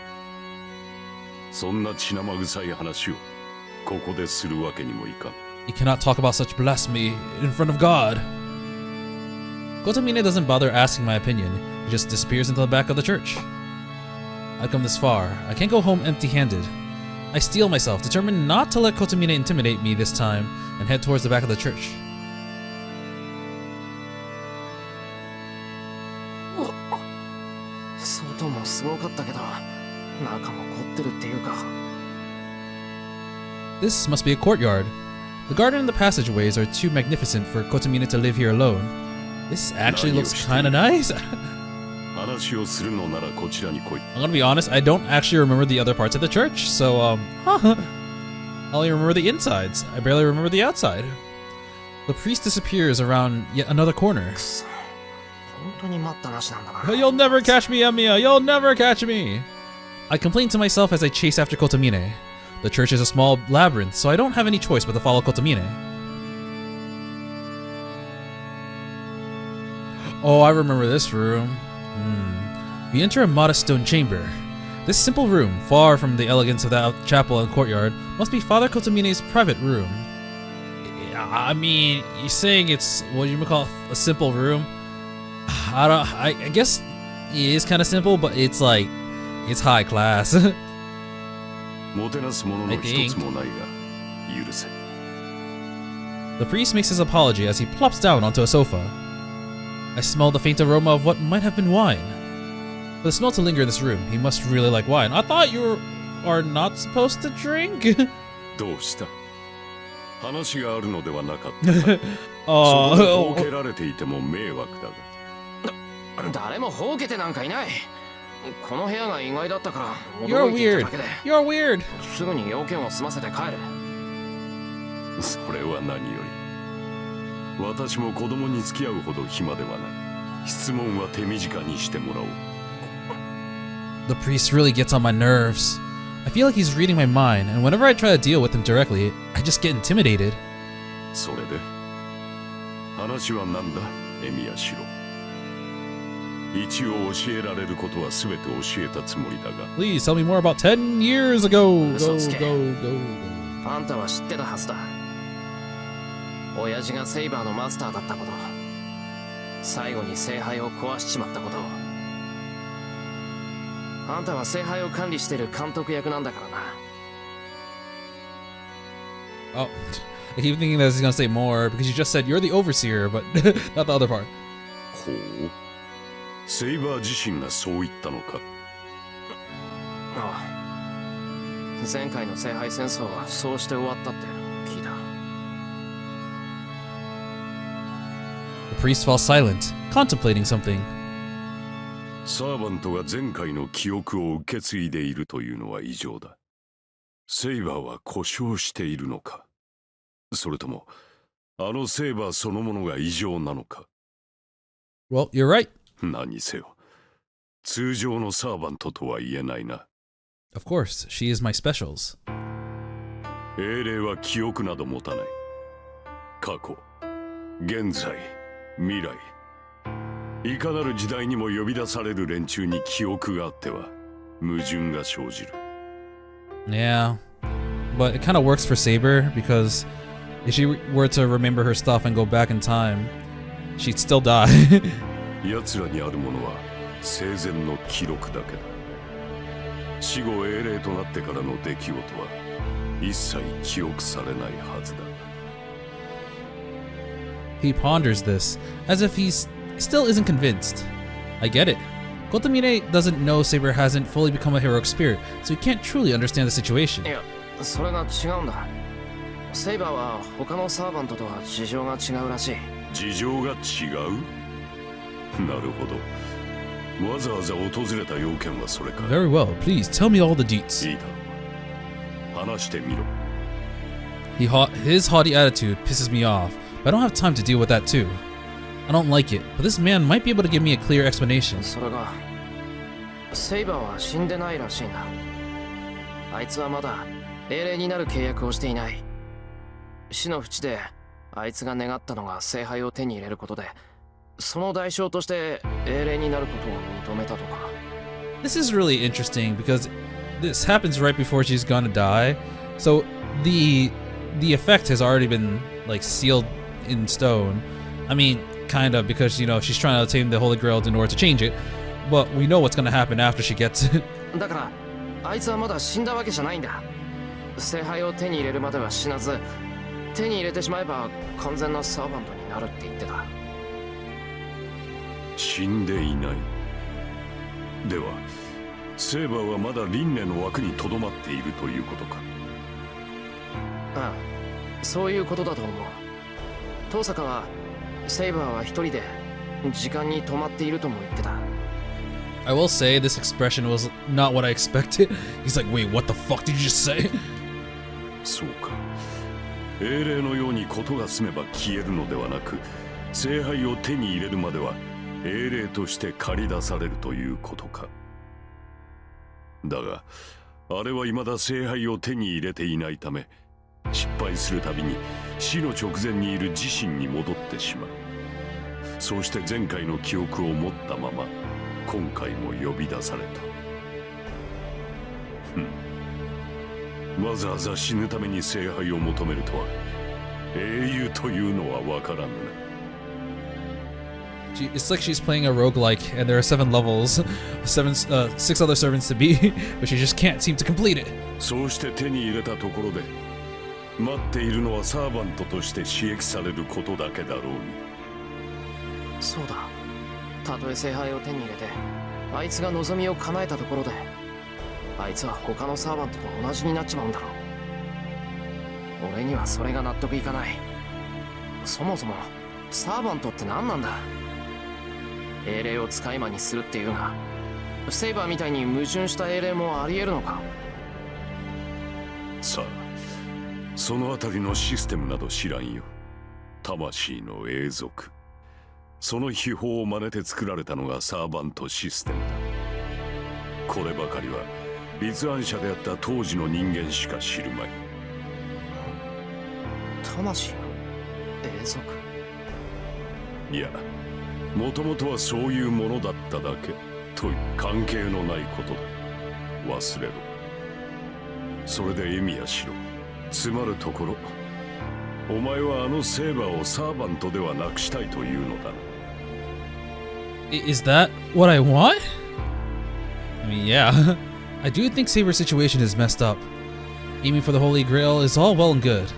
そんな血生臭い話をここでするわけにもいかん。 You cannot talk about such blasphemy in front of God. Kotomine doesn't bother asking my opinion. He just disappears into the back of the church. I've come this far. I can't go home empty-handed. I steel myself, determined not to let Kotomine intimidate me this time, and head towards the back of the church. 外もすごかったけど、中も凝ってるっていうか。 This must be a courtyard. The garden and the passageways are too magnificent for Kotomine to live here alone. This actually looks kinda nice. 話をするのならこちらに来い。 I'm gonna be honest, I don't actually remember the other parts of the church, so I only remember the insides. I barely remember the outside. The priest disappears around yet another corner. 本当に待ったなしなんだな。 You'll never catch me, Emiya! You'll never catch me! I complain to myself as I chase after Kotomine. The church is a small labyrinth, so I don't have any choice but to follow Kotomine. Oh, I remember this room. We enter a modest stone chamber. This simple room, far from the elegance of the chapel and courtyard, must be Father Kotomine's private room. I mean, you're saying it's what you would call a simple room? I guess it is kind of simple, but it's like, it's high class. I think. The priest makes his apology as he plops down onto a sofa. I smell the faint aroma of what might have been wine. the smell to linger in this room. He must really like wine. I thought you are not supposed to drink. どうした話があるのではなかったかそこでほうけられていても迷惑だが誰もほうけてなんかいない。この部屋が意外だったから You're 驚いていた weird. だけで You're weird. すぐに要件を済ませて帰る。それは何より私も子供に付き合うほど暇ではない質問は手短にしてもらおう The priest really gets on my nerves. I feel like he's reading my mind, and whenever I try to deal with him directly, I just get intimidated. それで話は何だエミヤシロ一応教えられることは全て教えたつもりだが Please tell me more about 10 years ago. Go, 嘘つけ。 go, go. あんたは知ってたはずだ。親父がセイバーのマスターだったこと、最後に聖杯を壊しちまったこと。あんたは聖杯を管理してる監督役なんだからな。Oh, I keep thinking that he's gonna say more because you just said you're the overseer, but not the other part. ほうセイバー自身がそう言ったのかああ。前回の聖杯戦争はそうして終わったって聞いた。The priest falls silent, contemplating something. サーバントが前回の記憶を受け継いでいるというのは異常だセイバーは故障しているのかそれともあのセイバーそのものが異常なのか Well, you're right. 何せよ通常のサーバントとは言えないな Of course, she is my specials. 英霊は記憶など持たない過去現在未来いかなる時代にも呼び出される連中に記憶があっては矛盾が生じる Yeah, but it kind of works for Saber because if she were to remember her stuff and go back in time, she'd still die. 奴らにあるものは生前の記録だけだ死後英霊となってからの出来事は一切記憶されないはずだ He ponders this as if he still isn't convinced. I get it. Kotomine doesn't know Saber hasn't fully become a heroic spirit, so he can't truly understand the situation. いや、それが違うんだ。セイバーは他のサーバントとは事情が違うらしい。事情が違うなるほどわざわざ訪れた要件はそれか Very well, please tell me all the deets. いいだろう話してみろ His haughty attitude pisses me off, but I don't have time to deal with that too. I don't like it, but this man might be able to give me a clear explanation. それが、セイバーは死んでないらしいんだ。あいつはまだ英霊になる契約をしていない。死の淵であいつが願ったのが聖杯を手に入れることで、その代償として英霊になることを認めたとか。This is really interesting because this happens right before she's gonna die, so the effect has already been like sealed in stone. I mean, kind of, because you know she's trying to attain the Holy Grail in order to change it, but we know what's gonna happen after she gets it. だからあいつはまだ死んだわけじゃないんだ。聖杯を手に入れるまでは死なず、手に入れてしまえば完全なサーバントになるって言ってた。死んでいないではセーバーはまだ輪廻の枠にとどまっているということかああ、そういうことだと思う。遠坂はセイバーは一人で時間に止まっているとも言ってた。I will say this expression was not what I expected. He's like, wait, what the fuck did you just say? そうか英霊のように事が済めば消えるのではなく聖杯を手に入れるまでは英霊として駆り出されるということかだがあれは未だ聖杯を手に入れていないため失敗するたびに死の直前にいる自身に戻ってしまうそうして前回の記憶を持ったまま今回も呼び出されたわざわざ死ぬために聖杯を求めるとは英雄というのは分からぬな It's like she's playing a roguelike and there are 7 levels, 6 other servants to be, but she just can't seem to complete it. そうして手に入れたところで待っているのはサーバントとして刺激されることだけだろうにそうだ。たとえ聖杯を手に入れてあいつが望みを叶えたところであいつは他のサーバントと同じになっちまうんだろう。俺にはそれが納得いかない。そもそもサーバントって何なんだ。英霊を使い魔にするっていうが、セイバーみたいに矛盾した英霊もあり得るのか。さあ、そのあたりのシステムなど知らんよ。魂の永続、その秘宝を真似て作られたのがサーバントシステムだ。こればかりは立案者であった当時の人間しか知るまい。魂の永続。いや、もともとはそういうものだっただけという関係のないことだ。忘れろ。それでエミヤしろ。つまるところ、お前はあのセーバーをサーバントではなくしたいというのだな。Is that what I want? I mean, yeah. I do think Saber's situation is messed up. Aiming for the Holy Grail is all well and good,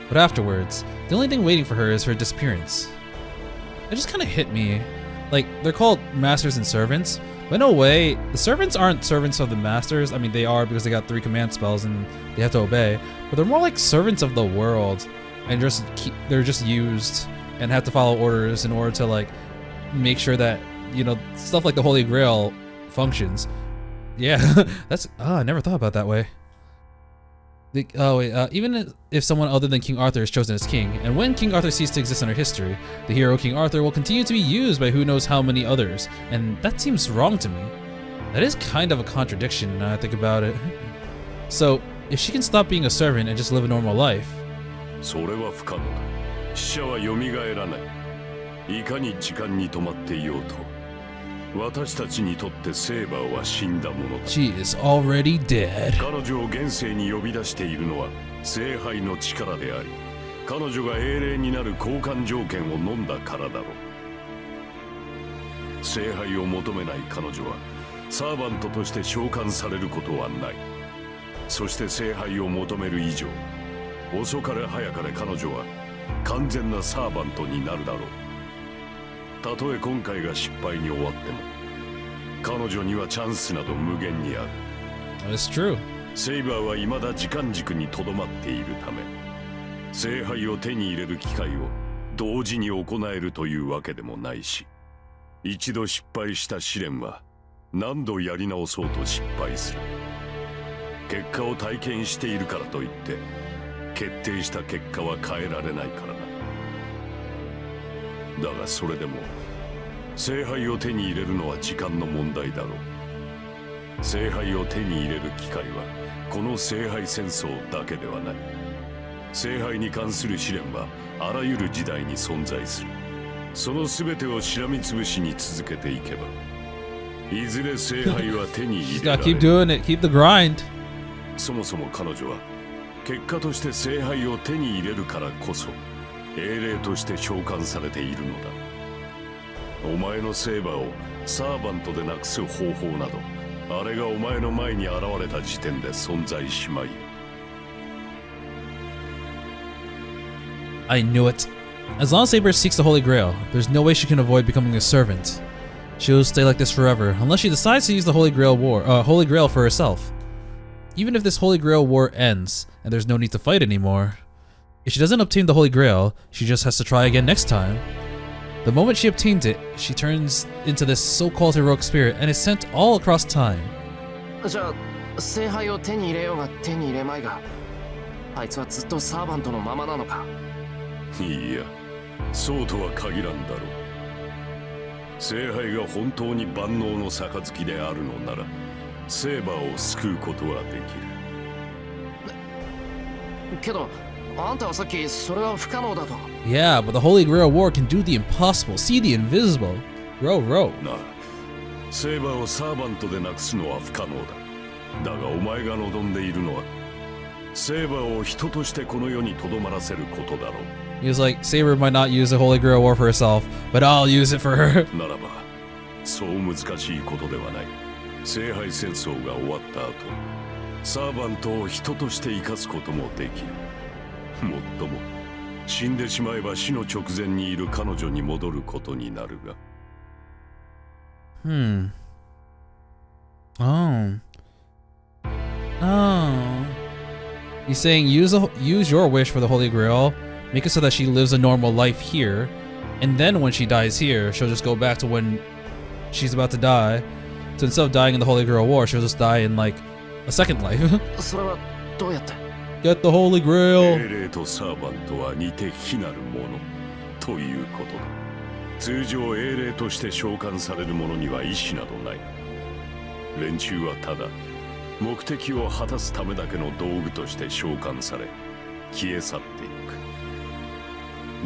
but afterwards, the only thing waiting for her is her disappearance. It just kind of hit me. Like, they're called masters and servants, but in a way, the servants aren't servants of the masters. I mean, they are because they got 3 command spells and they have to obey, but they're more like servants of the world, and they're just used and have to follow orders in order to like make sure that, you know, stuff like the Holy Grail functions. Yeah, that's I never thought about it that way. Even if someone other than King Arthur is chosen as king, and when King Arthur ceased to exist in our history, the hero King Arthur will continue to be used by who knows how many others, and that seems wrong to me. That is kind of a contradiction now I think about it. So, if she can stop being a servant and just live a normal life... それは不可能だ。死者は蘇らない。いかに時間に止まっていようと、私たちにとってセーバーは死んだものだ。She is already dead. 彼女を現世に呼び出しているのは聖杯の力であり、彼女が英霊になる交換条件を飲んだからだろう。聖杯を求めない彼女はサーバントとして召喚されることはない。そして聖杯を求める以上、遅かれ早かれ彼女は完全なサーバントになるだろう。たとえ今回が失敗に終わっても、彼女にはチャンスなど無限にある。That's true. セイバーは未だ時間軸にとどまっているため、聖杯を手に入れる機会を同時に行えるというわけでもないし、一度失敗した試練は何度やり直そうと失敗する。結果を体験しているからといって決定した結果は変えられないからな。だがそれでも聖杯を手に入れるのは時間の問題だろう。聖杯を手に入れる機会はこの聖杯戦争だけではない。聖杯に関する試練はあらゆる時代に存在する。その全てをしらみつぶしに続けていけば、いずれ聖杯は手に入れられる。Keep doing it. Keep the grind. そもそも彼女は結果として聖杯を手に入れるからこそ英霊として召喚されているのだ。お前のセーバーをサーバントでなくす方法など、あれがお前の前に現れた時点で存在しまい。I knew it. As long as Saber seeks the Holy Grail, there's no way she can avoid becoming a servant. She'll stay like this forever, unless she decides to use the Holy Grail for herself. Even if this Holy Grail war ends, and there's no need to fight anymore, if she doesn't obtain the Holy Grail, she just has to try again next time. The moment she obtains it, she turns into this so-called heroic spirit and is sent all across time. じゃあ聖杯を手に入れようが手に入れまいが、あいつはずっとサーバントのままなのか。いや、そうとは限らんだろう。聖杯が本当に万能の杯であるのなら、セーバーを救うことはできる。けどあんたはさっきそれは不可能だと。Yeah, but the Holy Grail war can do the impossible, see the invisible. Row. なあ、セーバーをサーバントでなくすのは不可能だ。だがお前が望んでいるのは、セーバーを人としてこの世に留まらせることだろう。He was like, Saber might not use the Holy Grail war for herself, but I'll use it for her. ならば、そう難しいことではない。聖杯戦争が終わった後、サーバントを人として生かすこともできる。もっとも、死んでしまえば死の直前にいる彼女に戻ることになるが。Oh. Oh. He's saying use your wish for the Holy Grail, make it so that she lives a normal life here, and then when she dies here, she'll just go back to when she's about to die. So instead of dying in the Holy Grail War, she'll just die in like a second life. それはどうやって？ Get the Holy 英 Grail. 霊とサーバントは似て非なるものということだ。通常英霊として召喚される者には意志などない。連中はただ目的を果たすためだけの道具として召喚され消え去ってい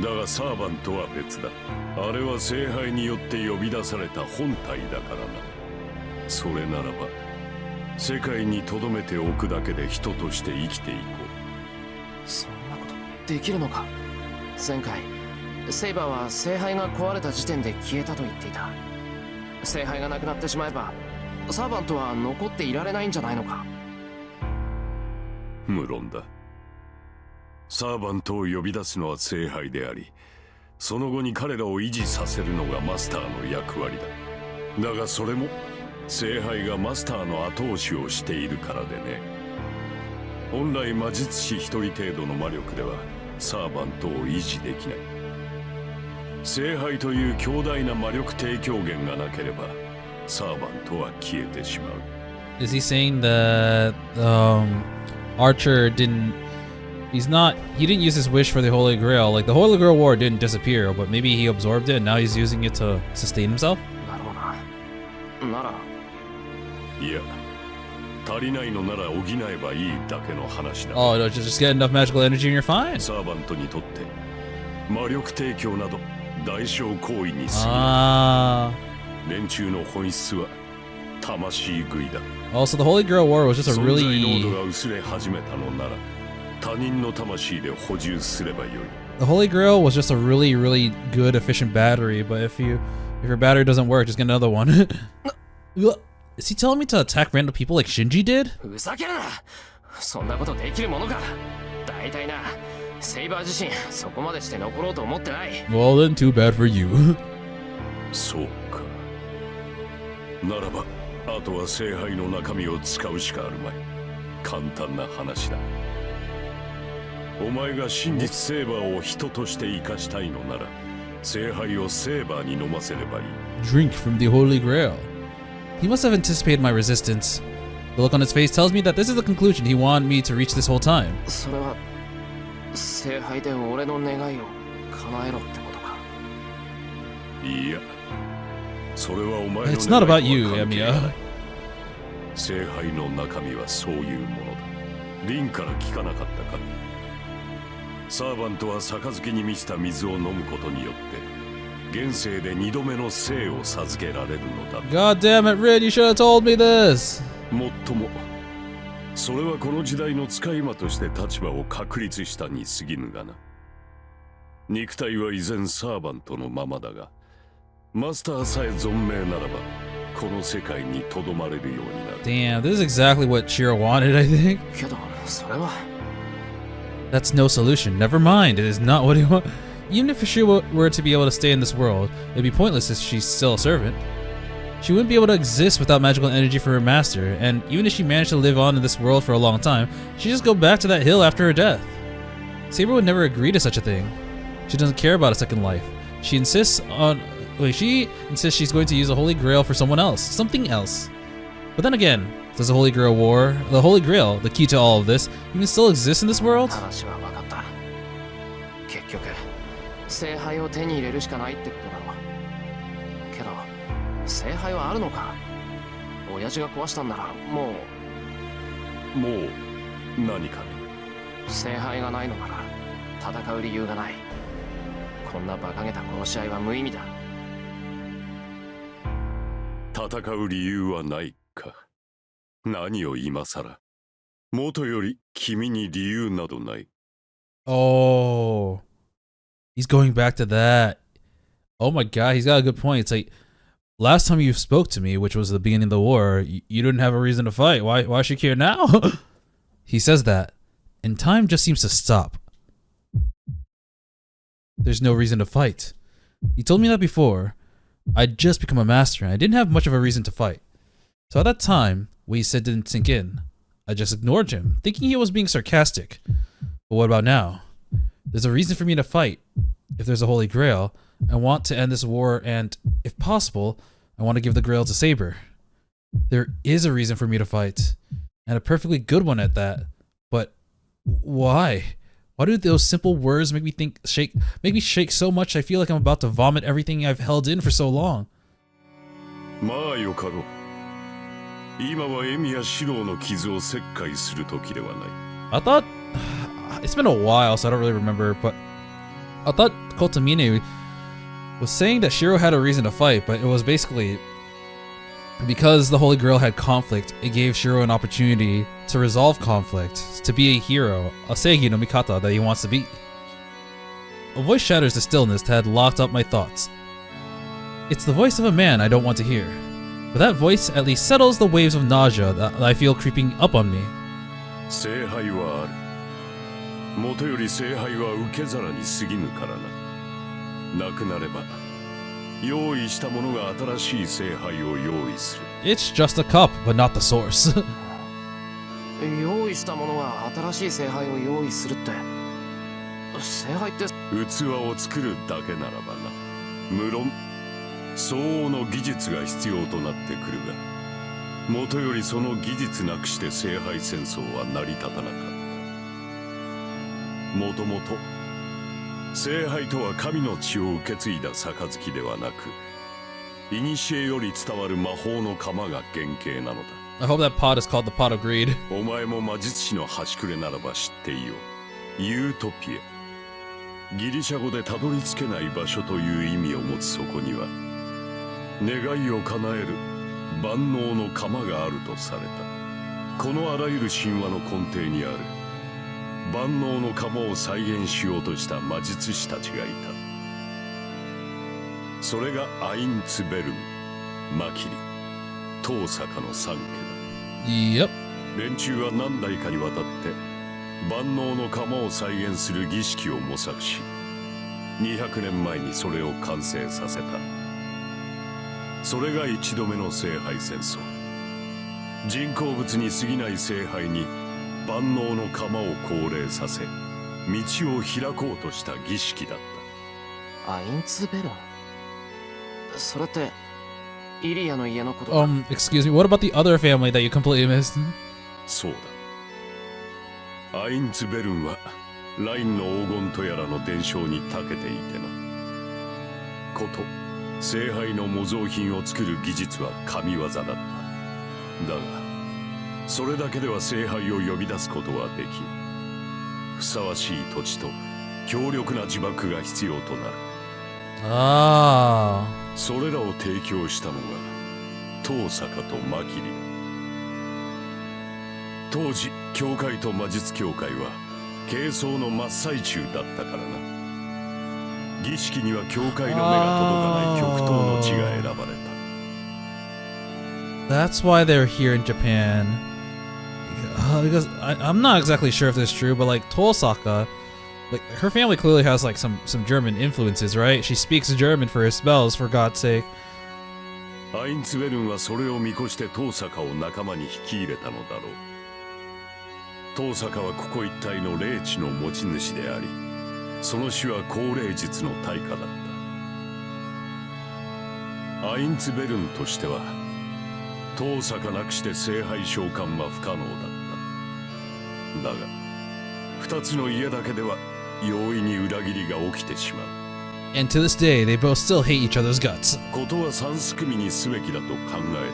く。だがサーバントは別だ。あれは聖杯によって呼び出された本体だからな。それならば世界に留めておくだけで人として生きていこう。そんなことできるのか？前回セイバーは聖杯が壊れた時点で消えたと言っていた。聖杯がなくなってしまえばサーバントは残っていられないんじゃないのか？無論だ。サーバントを呼び出すのは聖杯であり、その後に彼らを維持させるのがマスターの役割だ。だがそれも聖杯がマスターの後押しをしているからでね。本来魔術師一人程度の魔力ではサーバントを維持できない。聖杯という強大な魔力提供源がなければサーバントは消えてしまう。 Is he saying that Archer didn't use his wish for the Holy Grail? Like the Holy Grail War didn't disappear, but maybe he absorbed it and now he's using it to sustain himself? なるほどな。ならいや、足りないのなら補えばいいだけの話だ。Oh, no, just get enough magical energy and you're fine. サーバントにとって魔力提供など代償行為に過ぎない。Ah. 連中の本質は魂食いだ。 Also, the Holy Grail War was just a 存在濃 really... 度が薄れ始めたのなら他人の魂で補充すればよい。 The Holy Grail was just a really, really good, efficient battery, but if your battery doesn't work, just get another one. Is he telling me to attack random people like Shinji did? ふざけるな。そんなことできるものか。大体な、セイバー自身そこまでして残ろうと思ってない。 Well, then too bad for you. そうか。ならばあとは聖杯の中身を使うしかあるまい。簡単な話だ。お前が真実セーバーを人として生かしたいのなら聖杯をセーバーに飲ませればいい。 Drink from the Holy Grail. He must have anticipated my resistance. The look on his face tells me that this is the conclusion he wanted me to reach this whole time. それは聖杯で俺の願いを叶えろってことか。いや、それはお前の It's not about 願い you, とは関係ない Emiya. 聖杯の中身はそういうものだ。リンから聞かなかったか。サーバントは杯に満ちた水を飲むことによって現世で二度目の生を授けられるのだ。 God damn it, Rid, you should have told me this. もっともそれはこの時代の使い魔として立場を確立したに過ぎぬがな。肉体は依然サーバントのままだがマスターさえ存命ならばこの世界にとどまれるようになる。 Damn, this is exactly what Shirou wanted, I think. けどそれは That's no solution. Never mind, it is not what he wants. Even if Shirou were to be able to stay in this world, it'd be pointless if she's still a servant. She wouldn't be able to exist without magical energy for her master, and even if she managed to live on in this world for a long time, she'd just go back to that hill after her death. Saber would never agree to such a thing. She doesn't care about a second life. She insists she's going to use the Holy Grail for someone else, something else. But then again, does the Holy Grail, the key to all of this, even still exist in this world? 話は分かった。結局聖杯を手に入れるしかないってことだろう。けど聖杯はあるのか。親父が壊したんならもう何かね。聖杯がないのなら戦う理由がない。こんな馬鹿げた殺し合いは無意味だ。戦う理由はないか。何を今さら。元より君に理由などない。 Oh, he's going back to that. Oh my god, he's got a good point. It's like, last time you spoke to me, which was the beginning of the war, you didn't have a reason to fight. Why should you care now? He says that, and time just seems to stop. There's no reason to fight. He told me that before. I'd just become a master, and I didn't have much of a reason to fight. So at that time, what he said didn't sink in. I just ignored him, thinking he was being sarcastic. But what about now? There's a reason for me to fight. If there's a Holy Grail, I want to end this war and, if possible, I want to give the Grail to Saber. There is a reason for me to fight, and a perfectly good one at that. But why? Why do those simple words make me shake so much I feel like I'm about to vomit everything I've held in for so long? まあよかろう。今はエミやシロウの傷を切開する時ではない。I thought it's been a while, so I don't really remember, but I thought Kotomine was saying that Shirou had a reason to fight, but it was basically because the Holy Grail had conflict, it gave Shirou an opportunity to resolve conflict, to be a hero, a Seigi no Mikata that he wants to be. A voice shatters the stillness that had locked up my thoughts. It's the voice of a man I don't want to hear, but that voice at least settles the waves of nausea that I feel creeping up on me. 聖杯はある。もとより聖杯は受け皿に過ぎぬからな。なくなれば、用意したものが新しい聖杯を用意する。It's just a cup, but not the source. 用意したものが新しい聖杯を用意するって。聖杯って器を作るだけならばな。無論、相応の技術が必要となってくるが、もとよりその技術なくして聖杯戦争は成り立たなかった。もともと聖杯とは神の血を受け継いだ杯ではなく、古より伝わる魔法の鎌が原型なのだ。I hope that pot is called the pot of greed. お前も魔術師の端くれならば知っていよう。ユートピエ。ギリシャ語でたどり着けない場所という意味を持つそこには、願いを叶える万能の鎌があるとされた。このあらゆる神話の根底にある万能の鎌を再現しようとした魔術師たちがいた。それがアインツベルム、マキリ、遠坂の三家だ。Yep. 連中は何代かにわたって万能の鎌を再現する儀式を模索し、200年前にそれを完成させた。それが一度目の聖杯戦争。人工物に過ぎない聖杯に万能の鎌を降霊させ、道を開こうとした儀式だった。アインツベルン。それってイリアの家のこと。Excuse me, what about the other family that you completely missed? そうだ。アインツベルンはラインの黄金とやらの伝承に長けていてな。こと、聖杯の模造品を作る技術は神業だった。だが、それだけでは聖杯を呼び出すことはできん。ふさわしい土地と強力な呪縛が必要となる。Ah. それらを提供したのが遠坂とマキリだ。当時教会と魔術協会は係争の真っ最中だったからな。儀式には教会の目が届かない極東の地が選ばれた。 That's why they're here in Japan. Because I'm not exactly sure if this is true, but like Tosaka, like her family clearly has like some German influences, right? She speaks German for her spells, for God's sake. アインツベルンはそれを見越して遠坂を仲間に引き入れたのだろう。遠坂はここ一帯の霊地の持ち主であり、その死は高霊術の対価だった。アインツベルンとしては遠坂なくして聖杯召喚は不可能だった。だが二つの家だけでは容易に裏切りが起きてしまう。 And to this day, they both still hate each other's guts. ことは三すくみにすべきだと考え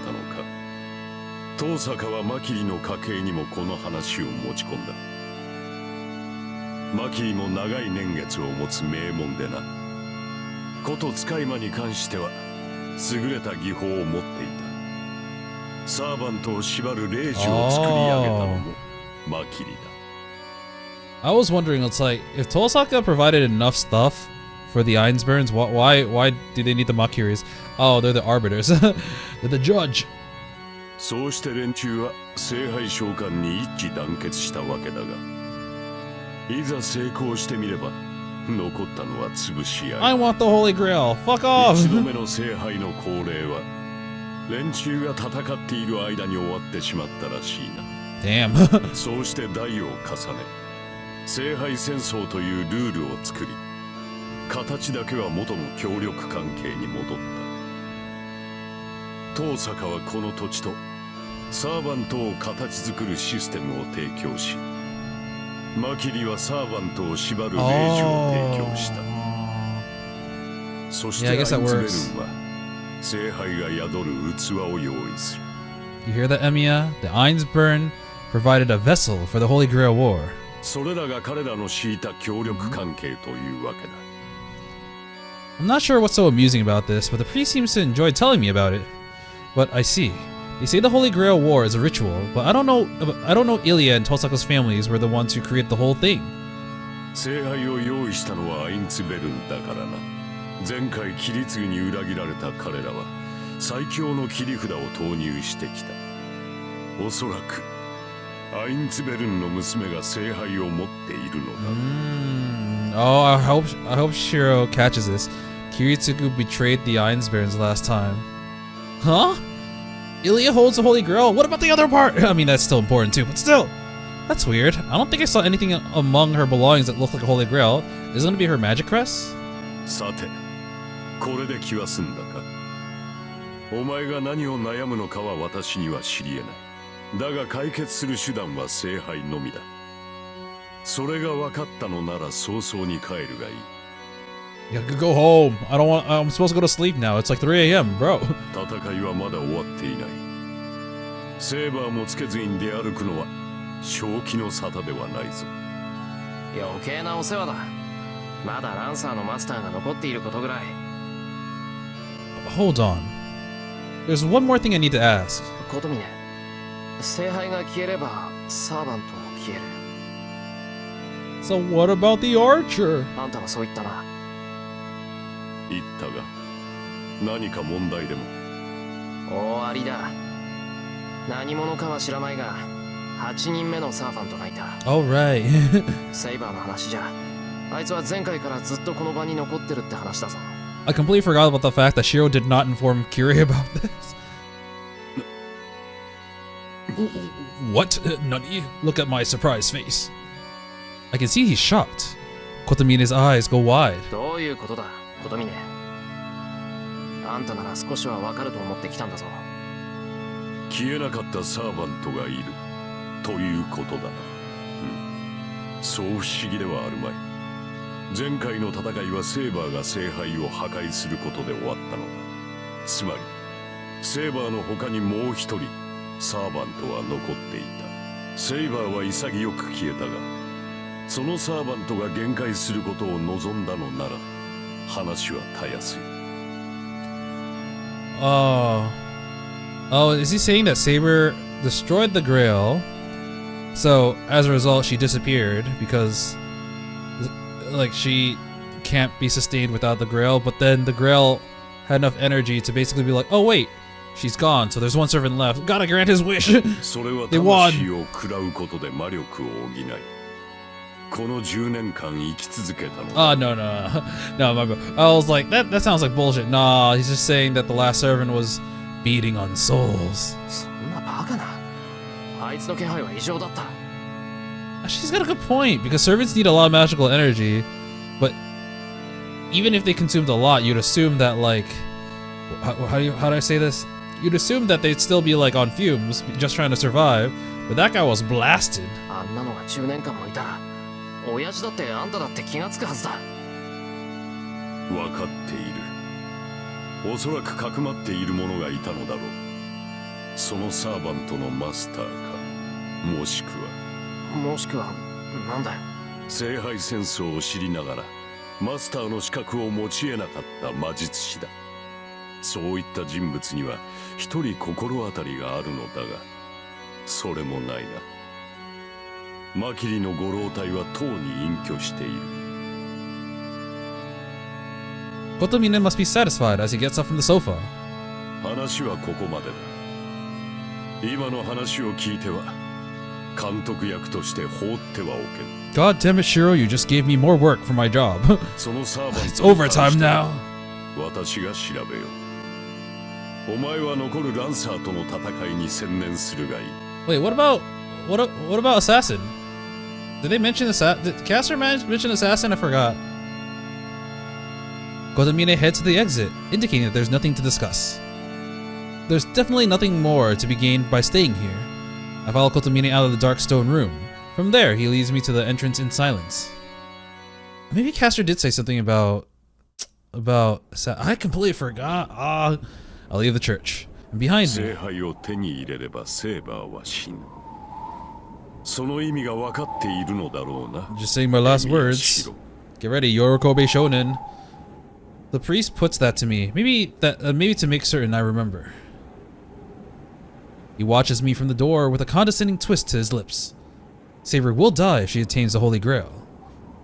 たのか。遠坂はマキリの家系にもこの話を持ち込んだ。マキリも長い年月を持つ名門でな。こと使い魔に関しては優れた技法を持っていた。サーバントを縛る霊樹を作り上げたのもマキリだ。I was wondering, it's like, if Tosaka provided enough stuff for the Einsburns, why do they need the Makiris? Oh, they're the arbiters. They're the judge. そうして連中は聖杯召喚に一致団結したわけだが、いざ成功してみれば残ったのは潰し合い。 I want the Holy Grail. Fuck off. 一度目の聖杯の降霊は連中が戦っている間に終わってしまったらしいな。Damn. そうして代を重ね、聖杯戦争というルールを作り、形だけは元の協力関係に戻った。東坂はこの土地とサーバントを形作るシステムを提供し、マキリはサーバントを縛る霊樹を提供した。そしてアインツベルンは聖杯が宿る器を用意する。You hear that, Emiya? The Einsburn provided a vessel for the Holy Grail War. それらが彼らの敷いた協力関係というわけだ。I'm not sure what's so amusing about this, but the priest seems to enjoy telling me about it. But I see. They say the Holy Grail War is a ritual, but I don't know Ilya and Tosaka's families were the ones who created the whole thing. 聖杯を用意したのはアインツベルンだからな。前回キリツグに裏切られた彼らは最強の切り札を投入してきた。おそらくアインツベルンの娘が聖杯を持っているのだ。Oh, I hope Shirou catches this. Kiritsugu betrayed the Einsburns last time. Huh? Ilya holds the Holy Grail? What about the other part? I mean, that's still important too, but still. That's weird. I don't think I saw anything among her belongings that looked like a Holy Grail. Is it going to be her magic crest? さて、これで気は済んだか。お前が何を悩むのかは私には知り得ない。だが解決する手段は聖杯のみだ。それが分かったのなら早々に帰るがいい。Yeah, go home. I'm supposed to go to sleep now. It's like 3 a.m., bro. 戦いはまだ終わっていない。セーバーもつけずに出歩くのは正気の沙汰ではないぞ。余計なお世話だ。まだランサーのマスターが残っていることぐらい。Hold on. There's one more thing I need to ask. ことみね、聖杯が消えればサーバントも消える。So what about the archer? あんたはそう言ったな。言ったが、何か問題でも。大ありだ。何者かは知らないが、8人目のサーファントがいた。Alright. セイバーの話じゃ、あいつは前回からずっとこの場に残ってるって話だぞ。I completely forgot about the fact that Shirou did not inform Kiri about this. What? Nani? Look at my surprised face. I can see he's shocked. Kotomine's eyes go wide. どういうことだ、ことみね。あんたなら少しはわかると思ってきたんだぞ。消えなかったサーバントがいるということだな。そう不思議ではあるまい。前回の戦いはセーバーが聖杯を破壊することで終わったのだ。つまりセーバーの他にもう一人サーバントは残っていた。セイバーは潔く消えたが、そのサーバントが限界することを望んだのなら話はたやすい。Oh, is he saying that Saber destroyed the Grail? So as a result, she disappeared because, like, she can't be sustained without the Grail. But then the Grail had enough energy to basically be like, oh wait, she's gone. So there's one servant left. Gotta grant his wish. They won. この10年間生き続けたの。Oh, no. My bad. I was like, that sounds like bullshit. Nah, he's just saying that the last servant was beating on souls. そんなバカな。あいつの気配は異常だった。She's got a good point, because servants need a lot of magical energy, but even if they consumed a lot, you'd assume that, like, how do I say this? You'd assume that they'd still be, like, on fumes, just trying to survive, but that guy was blasted. あんなのが10年間もいたら、親父だってあんただって気がつくはずだ。わかっている。おそらくかくまっている者がいたのだろう。そのサーバントのマスターか、もしくはなんだよ。聖杯戦争を知りながらマスターの資格を持ち得なかった魔術師だ。そういった人物には一人心当たりがあるのだが、それもないな。マキリのご老体はとうに隠居している。Kotomine must be satisfied as he gets up from the sofa. 話はここまでだ。今の話を聞いては監督役として放ってはおけん。God damn it, Shirou, you just gave me more work for my job. そのサーバント It's overtime now. 私が調べよう。お前は残るランサーとの戦いに専念するがいい。 Wait, what about assassin? Did they mention did Caster mention assassin? I forgot. Kotomine heads to the exit, indicating that there's nothing to discuss. There's definitely nothing more to be gained by staying here. I follow Kotomine out of the dark stone room. From there, he leads me to the entrance in silence. Maybe Caster did say something about I completely forgot. I'll leave the church. And behind me, 聖杯を手に入れればセーバーは死ぬ。その意味が分かっているのだろうな。 just saying my last words. Get ready, Yorokobe Shonen. The priest puts that to me. Maybe to make certain I remember. He watches me from the door with a condescending twist to his lips. Saber will die if she attains the Holy Grail.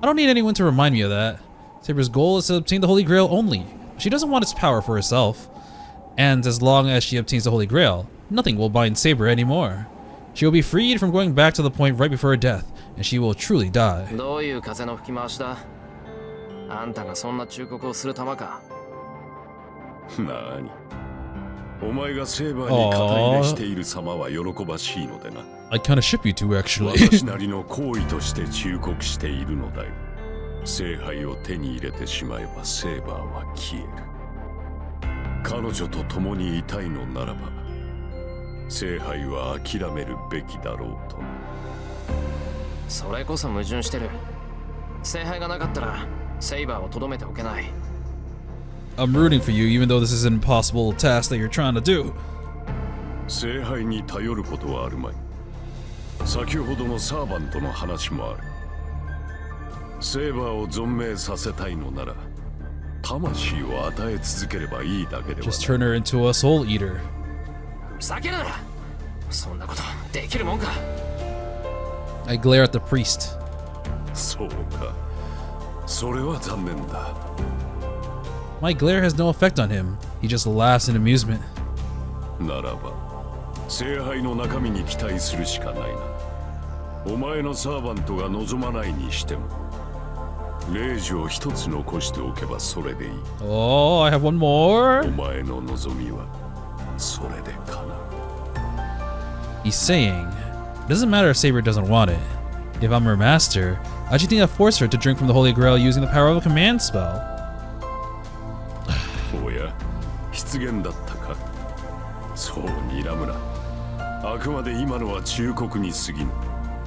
I don't need anyone to remind me of that. Saber's goal is to obtain the Holy Grail only. She doesn't want its power for herself. And as long as she obtains the Holy Grail, nothing will bind Saber anymore. She will be freed from going back to the point right before her death, and she will truly die. どういう風の吹き回しだ。あんたがそんな忠告をするたまか。なに。お前がセーバーに肩入れしている様は喜ばしいのでな。I kinda ship you two, actually. 私なりの行為として忠告しているのだよ。聖杯を手に入れてしまえばセーバーは消える。彼女と共にいたいのならば、聖杯は諦めるべきだろうと。それこそ矛盾してる。聖杯がなかったらセイバーをとどめておけない。I'm rooting for you, even though this is an impossible task that you're trying to do. 聖杯に頼ることはあるまい。先ほどのサーバントの話もある。セーバーを存命させたいのなら、魂を与え続ければいいだけでは。 Just turn her into a soul eater. 避けるな。そんなことできるもんか。I glare at the priest. そうか。それは残念だ。My glare has no effect on him. He just laughs in amusement. ならば、聖杯の中身に期待するしかないな。お前のサーバントが望まないにしても、レイジを一つ残しておけばそれでいい。Oh, I have one more. お前の望みはそれでかな。He's saying, it doesn't matter if Saber doesn't want it. If I'm her master, I just need to force her to drink from the Holy Grail using the power of a command spell. おや、失言だったか。そう睨むな。あくまで今のは忠告に過ぎぬ。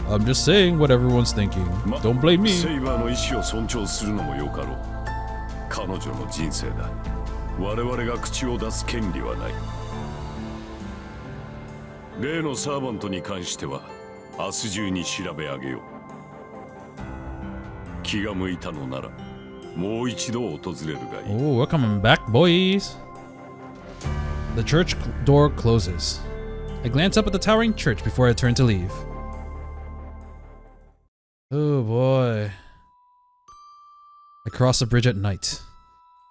I'm just saying what everyone's thinking. Don't blame セ me. イバーの意志を尊重するのもよかろう。彼女の人生だ。我々が口を出す権利はない。例のサーバントに関しては明日中に調べ上げよう。気が向いたのならもう一度訪れるがいい。 Oh, we're coming back, boys. The church door closes. I glance up at the towering church before I turn to leave. Oh boy. I cross the bridge at night.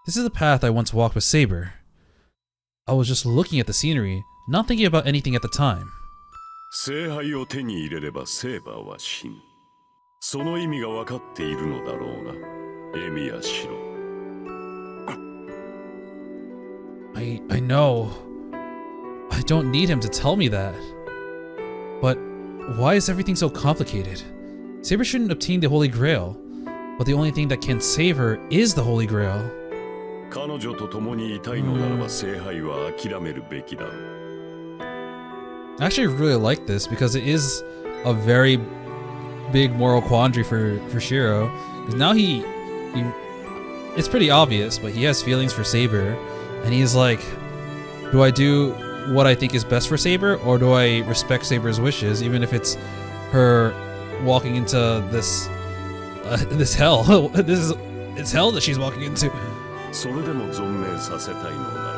This is the path I once walked with Saber. I was just looking at the scenery, not thinking about anything at the time. 聖杯を手に入れればセーバーは死ぬ。その意味が分かっているのだろうな、エミヤシロ。I know. I don't need him to tell me that. But why is everything so complicated? Saber shouldn't obtain the Holy Grail, but the only thing that can save her is the Holy Grail. 彼女と共にいたいのならば聖杯は諦めるべきだろう。I actually really like this because it is a very big moral quandary for Shirou. Because now it's pretty obvious, but he has feelings for Saber, and he's like, do I do what I think is best for Saber, or do I respect Saber's wishes, even if it's her walking into this hell? It's hell that she's walking into. それでも存命させたいのなら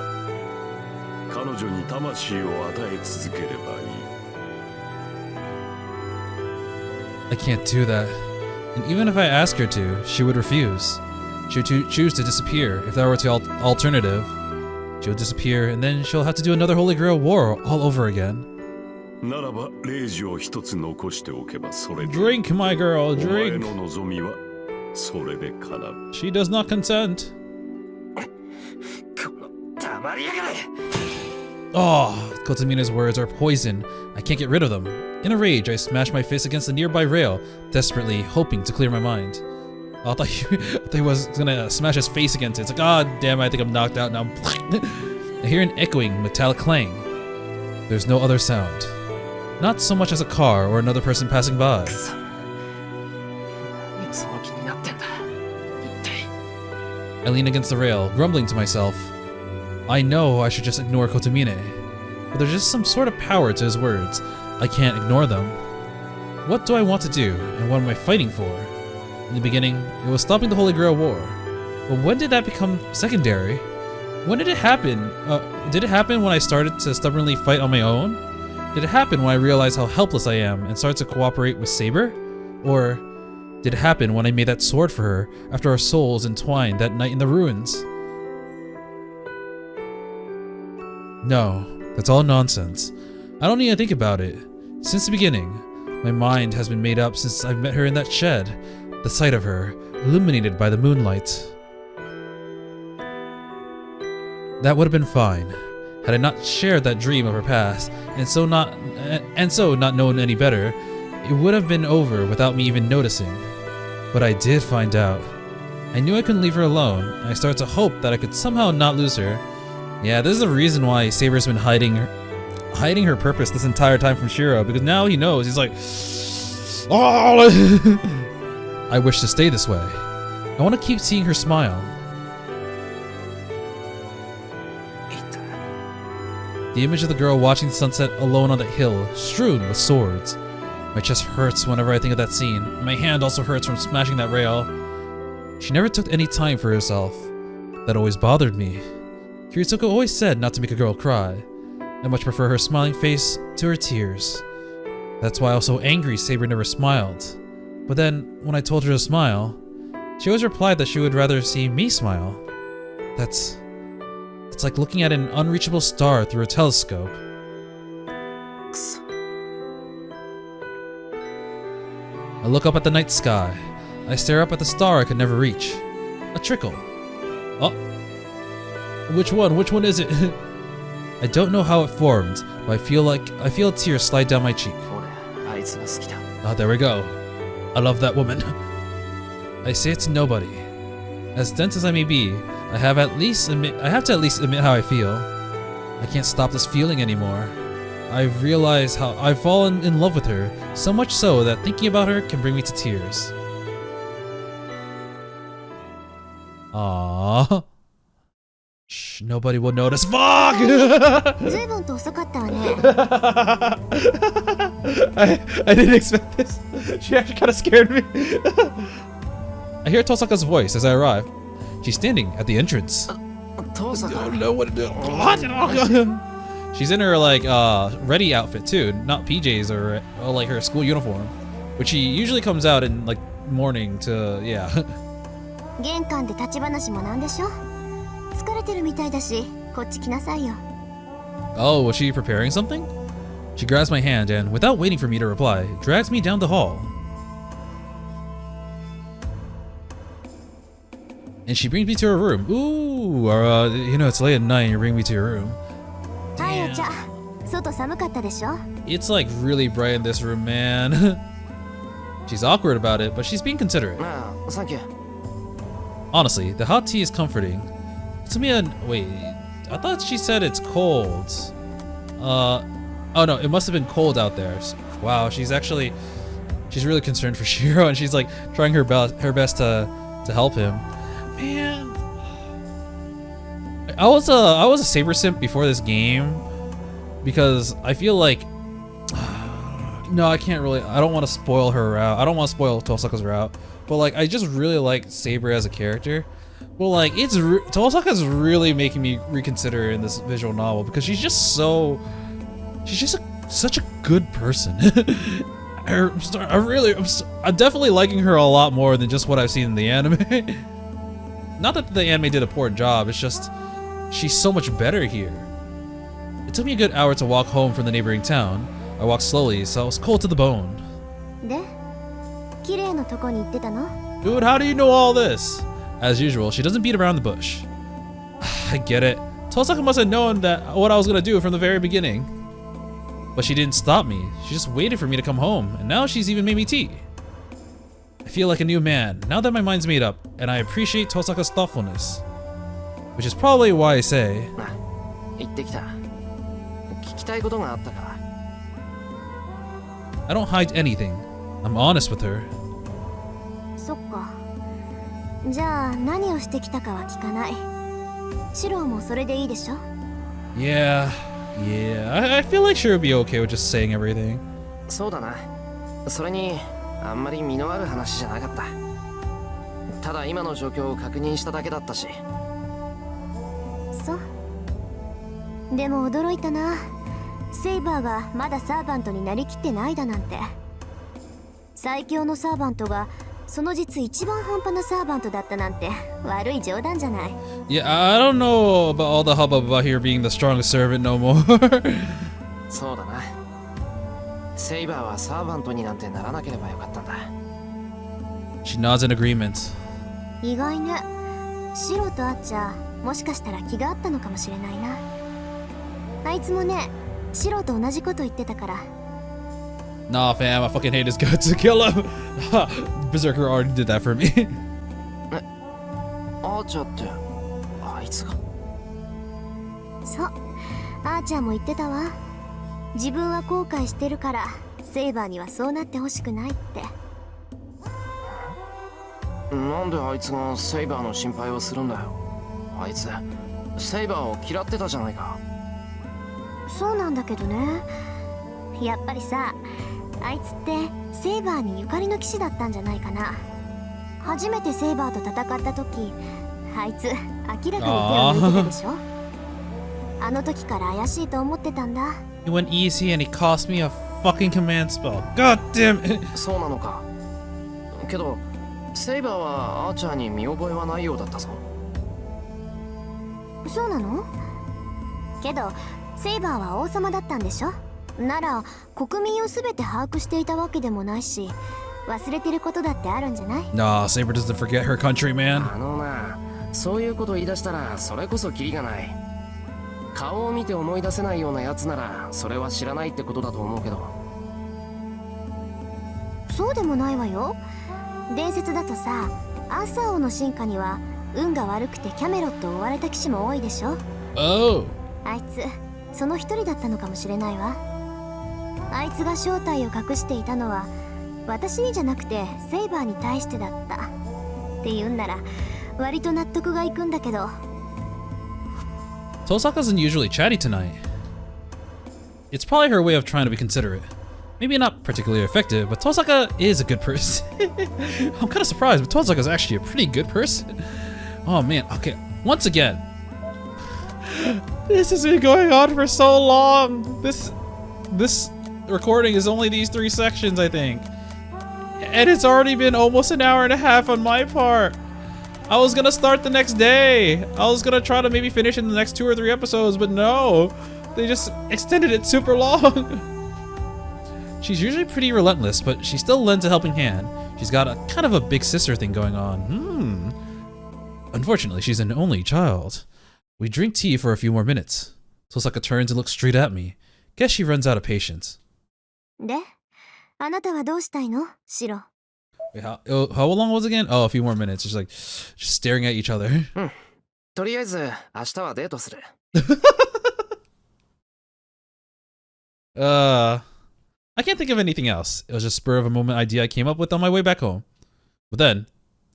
彼女に魂を与え続ければいい。 I can't do that. And even if I ask her to, she would refuse. She would choose to disappear. If that were the alternative, she would disappear, and then she'll have to do another Holy Grail war all over again. ならばレイジを一つ残しておけばそれで。 Drink, my girl, お前 drink. の望みはそれで叶う。 She does not consent. この黙りやがれ。Oh, Kotomina's words are poison. I can't get rid of them. In a rage, I smash my fist against the nearby rail, desperately hoping to clear my mind. Oh, I thought he was gonna smash his face against it. It's like, oh, damn, I think I'm knocked out now. I hear an echoing metallic clang. There's no other sound. Not so much as a car or another person passing by. I lean against the rail, grumbling to myself. I know I should just ignore Kotomine, but there's just some sort of power to his words. I can't ignore them. What do I want to do, and what am I fighting for? In the beginning, it was stopping the Holy Grail War. But when did that become secondary? When did it happen? Did it happen when I started to stubbornly fight on my own? Did it happen when I realized how helpless I am and started to cooperate with Saber? Or did it happen when I made that sword for her after our souls entwined that night in the ruins? No, that's all nonsense. I don't need to think about it. Since the beginning, my mind has been made up since I met her in that shed. The sight of her, illuminated by the moonlight. That would have been fine, had I not shared that dream of her past, and so not known any better. It would have been over without me even noticing. But I did find out. I knew I couldn't leave her alone, and I started to hope that I could somehow not lose her. Yeah, this is the reason why Saber's been hiding her purpose this entire time from Shirou, because now he knows. He's like, oh! I wish to stay this way. I want to keep seeing her smile. The image of the girl watching the sunset alone on the hill, strewn with swords. My chest hurts whenever I think of that scene. My hand also hurts from smashing that rail. She never took any time for herself. That always bothered me. Kiritsuko always said not to make a girl cry. I much prefer her smiling face to her tears. That's why I was so angry Saber never smiled. But then, when I told her to smile, she always replied that she would rather see me smile. It's like looking at an unreachable star through a telescope. I look up at the night sky. I stare up at the star I could never reach. A trickle. Oh. Which one? Which one is it? I don't know how it formed, but I feel a tear slide down my cheek. Oh, there we go. I love that woman. I say it to nobody. As dense as I may be, I have to at least admit how I feel. I can't stop this feeling anymore. I've realized how I've fallen in love with her, so much so that thinking about her can bring me to tears. Aww. Shh, nobody will notice. Fuck! I didn't expect this. She actually kind of scared me. I hear Tosaka's voice as I arrive. She's standing at the entrance. I don't know what to do. She's in her like ready outfit too, not PJs or like her school uniform, which she usually comes out in like morning to yeah. Oh, was she preparing something? She grabs my hand and, without waiting for me to reply, drags me down the hall. And she brings me to her room. Ooh, you know, it's late at night and you bring me to your room. Damn. It's like really bright in this room, man. She's awkward about it, but she's being considerate. Thank you. Honestly, the hot tea is comforting. Wait, I thought she said it's cold. Oh no, it must have been cold out there. Wow, she's really concerned for Shirou, and she's like trying her best to help him. Man, I was a Saber simp before this game because I feel like no, I can't really. I don't want to spoil her route. I don't want to spoil Tosaka's route, but like I just really like Saber as a character. Well, like Tosaka's really making me reconsider in this visual novel because she's just such a good person. I'm definitely liking her a lot more than just what I've seen in the anime. Not that the anime did a poor job, it's just she's so much better here. It took me a good hour to walk home from the neighboring town. I walked slowly, so I was cold to the bone. Dude, how do you know all this? As usual, she doesn't beat around the bush. I get it. Tosaka must have known that what I was gonna do from the very beginning. But she didn't stop me. She just waited for me to come home, and now she's even made me tea. I feel like a new man, now that my mind's made up, and I appreciate Tosaka's thoughtfulness. Which is probably why I say... 行ってきた。聞きたいことがあったから。I don't hide anything. I'm honest with her. そっか。じゃあ何をしてきたかは聞かない。シロもそれでいいでしょ？ Yeah. I feel like she would be okay with just saying everything. そうだな。それにあんまり身のある話じゃなかった。ただ今の状況を確認しただけだったし。そう。でも驚いたな。セイバーがまだサーバントになりきってないだなんて。最強のサーバントがその実一番半端なサーバントだったなんて悪い冗談じゃない。Yeah, I don't know about all the hubbub about here being the strongest servant no more. そうだな。セイバーはサーバントになんてならなければよかったんだ。She nods in agreement. 意外ね。シロとアッチャーもしかしたら気があったのかもしれないな。あいつもね、シロと同じこと言ってたから。Nah, fam, I fucking hate his guts. Kill him. Berserker already did that for me. アーチャーってあいつが。そう、アーチャーも言ってたわ。自分は後悔してるからセイバーにはそうなってほしくないって。なんであいつがセイバーの心配をするんだよ。あいつセイバーを嫌ってたじゃないか。そうなんだけどね。やっぱりさ、あいつってセイバーにゆかりの騎士だったんじゃないかな。初めてセイバーと戦った時、あいつ明らかに手を抜いてたでしょ。あの時から怪しいと思ってたんだ。He went easy and he cost me a fucking command spell. God damn it. そうなのか。けどセイバーはアーチャーに見覚えはないようだったぞ。そうなの？けどセイバーは王様だったんでしょ。なら国民を全て把握していたわけでもないし、忘れてることだってあるんじゃない？ Nah, Saber doesn't forget her country, man. あのな、そういうこと言い出したらそれこそキリがない。顔を見て思い出せないようなやつならそれは知らないってことだと思うけど。そうでもないわよ。伝説だとさ、アーサー王の進化には運が悪くてキャメロットを追われた騎士も多いでしょ。 Oh. あいつその一人だったのかもしれないわ。あいつが正体を隠していたのは私にじゃなくてセイバーに対してだったって言うんなら割と納得がいくんだけど。 Tosaka isn't usually chatty tonight. It's probably her way of trying to be considerate. Maybe not particularly effective, but Tosaka is a good person. I'm kind of surprised, but Tosaka is actually a pretty good person. Oh man, okay, once again. This has been going on for so long. This recording is only these 3 sections, I think. And it's already been almost an hour and a half on my part. I was gonna start the next day. I was gonna try to maybe finish in the next 2 or 3 episodes, but no. They just extended it super long. She's usually pretty relentless, but she still lends a helping hand. She's got a kind of a big sister thing going on. Unfortunately, she's an only child. We drink tea for a few more minutes. Tosaka turns and looks straight at me. Guess she runs out of patience. で、あなたはどうしたいの、シロ？ Wait, how long was it again? Oh, a few more minutes. Just staring at each other. とりあえず明日はデートする。I can't think of anything else. It was just spur of a moment idea I came up with on my way back home. But then,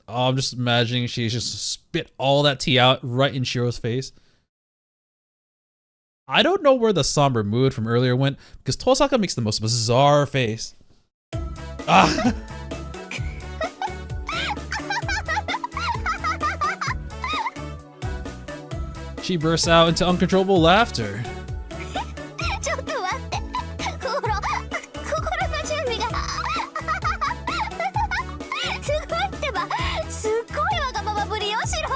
I'm just imagining she just spit all that tea out right in Shiro's face. I don't know where the somber mood from earlier went because Tosaka makes the most bizarre face. Ah! She bursts out into uncontrollable laughter. ちょっと待って。心の準備が。すごいってば。すっごいわがままぶりよ、シロ。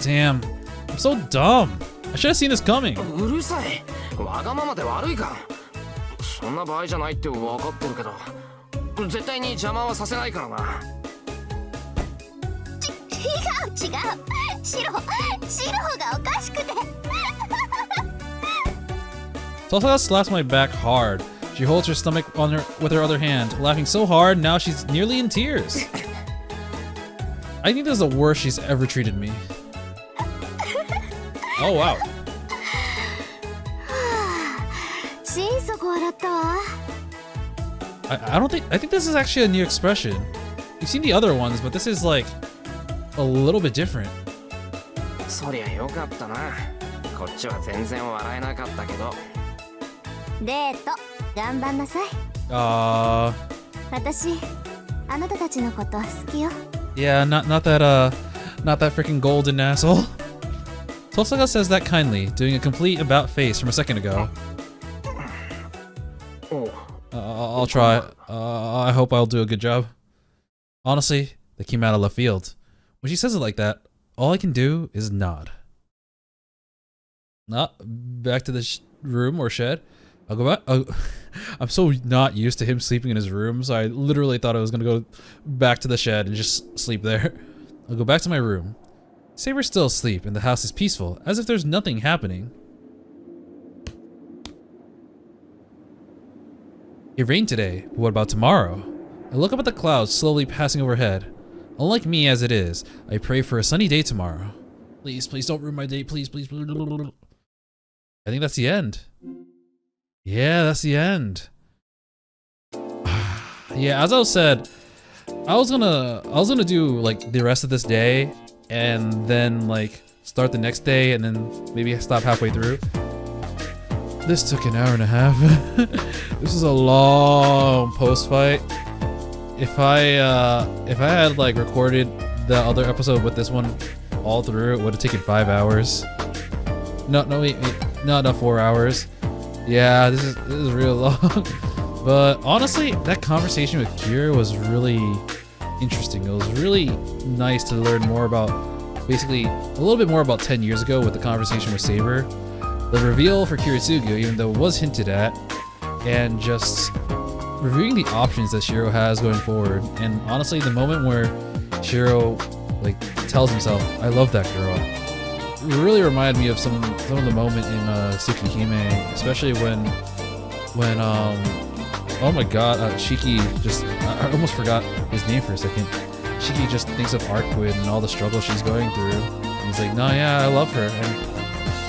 Damn, I'm so dumb. I should have seen this coming. うるさい。わがままで悪いか。そんな場合じゃないって分かってるけど、絶対に邪魔はさせないからな。違う。シロがおかしくて。Tosaga slaps my back hard. She holds her stomach with her other hand, laughing so hard now she's nearly in tears. I think this is the worst she's ever treated me. Oh wow. 心底笑ったわ。I think this is actually a new expression. You've seen the other ones, but this is like a little bit different. そりゃよかったな。こっちは全然笑えなかったけど。デート頑張んなさい。私あなたたちのこと好きよ。 Yeah, not that freaking golden asshole. Tosaga says that kindly, doing a complete about face from a second ago. I'll try. I hope I'll do a good job. Honestly, they came out of left field. When she says it like that, all I can do is nod. Back to the room or shed. I'll go back. I'm so not used to him sleeping in his room, so I literally thought I was gonna go back to the shed and just sleep there. I'll go back to my room. Saber's still asleep and the house is peaceful, as if there's nothing happening. It rained today, but what about tomorrow? I look up at the clouds slowly passing overhead. Unlike me as it is, I pray for a sunny day tomorrow. Please, please don't ruin my day, please, please. I think that's the end. Yeah, that's the end. Yeah, as I said, I was gonna do like the rest of this day and then like start the next day and then maybe stop halfway through. This took an hour and a half. This is a long post fight. If I had like recorded the other episode with this one all through, it would have taken 5 hours. No, wait, not 4 hours. Yeah, this is real long. But honestly, that conversation with Kira was really interesting. It was really nice to learn more about, basically a little bit more about 10 years ago with the conversation with Saber. The reveal for Kiritsugu, even though it was hinted at, and just reviewing the options that Shirou has going forward. And honestly, the moment where Shirou like tells himself, "I love that girl," it really reminded me of some of the moment in Tsukihime, especially when oh my god, Shiki just, I almost forgot his name for a second. Shiki just thinks of Artquid and all the struggle she's going through. And he's like, "No, yeah, I love her, and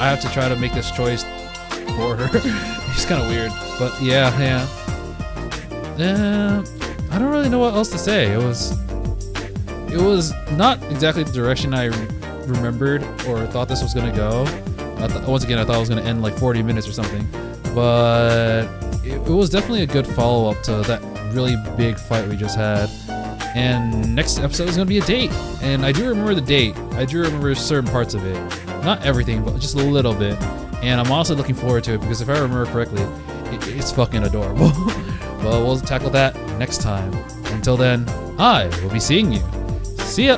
I have to try to make this choice for her." It's kind of weird, but yeah. I don't really know what else to say. It was not exactly the direction I remembered or thought this was gonna go. Once again, I thought it was gonna end like 40 minutes or something, but it was definitely a good follow-up to that really big fight we just had. And next episode is gonna be a date, and I do remember the date. I do remember certain parts of it, not everything, but just a little bit. And I'm also looking forward to it because if I remember correctly, it's fucking adorable. But we'll tackle that next time. Until then, I will be seeing you. See ya!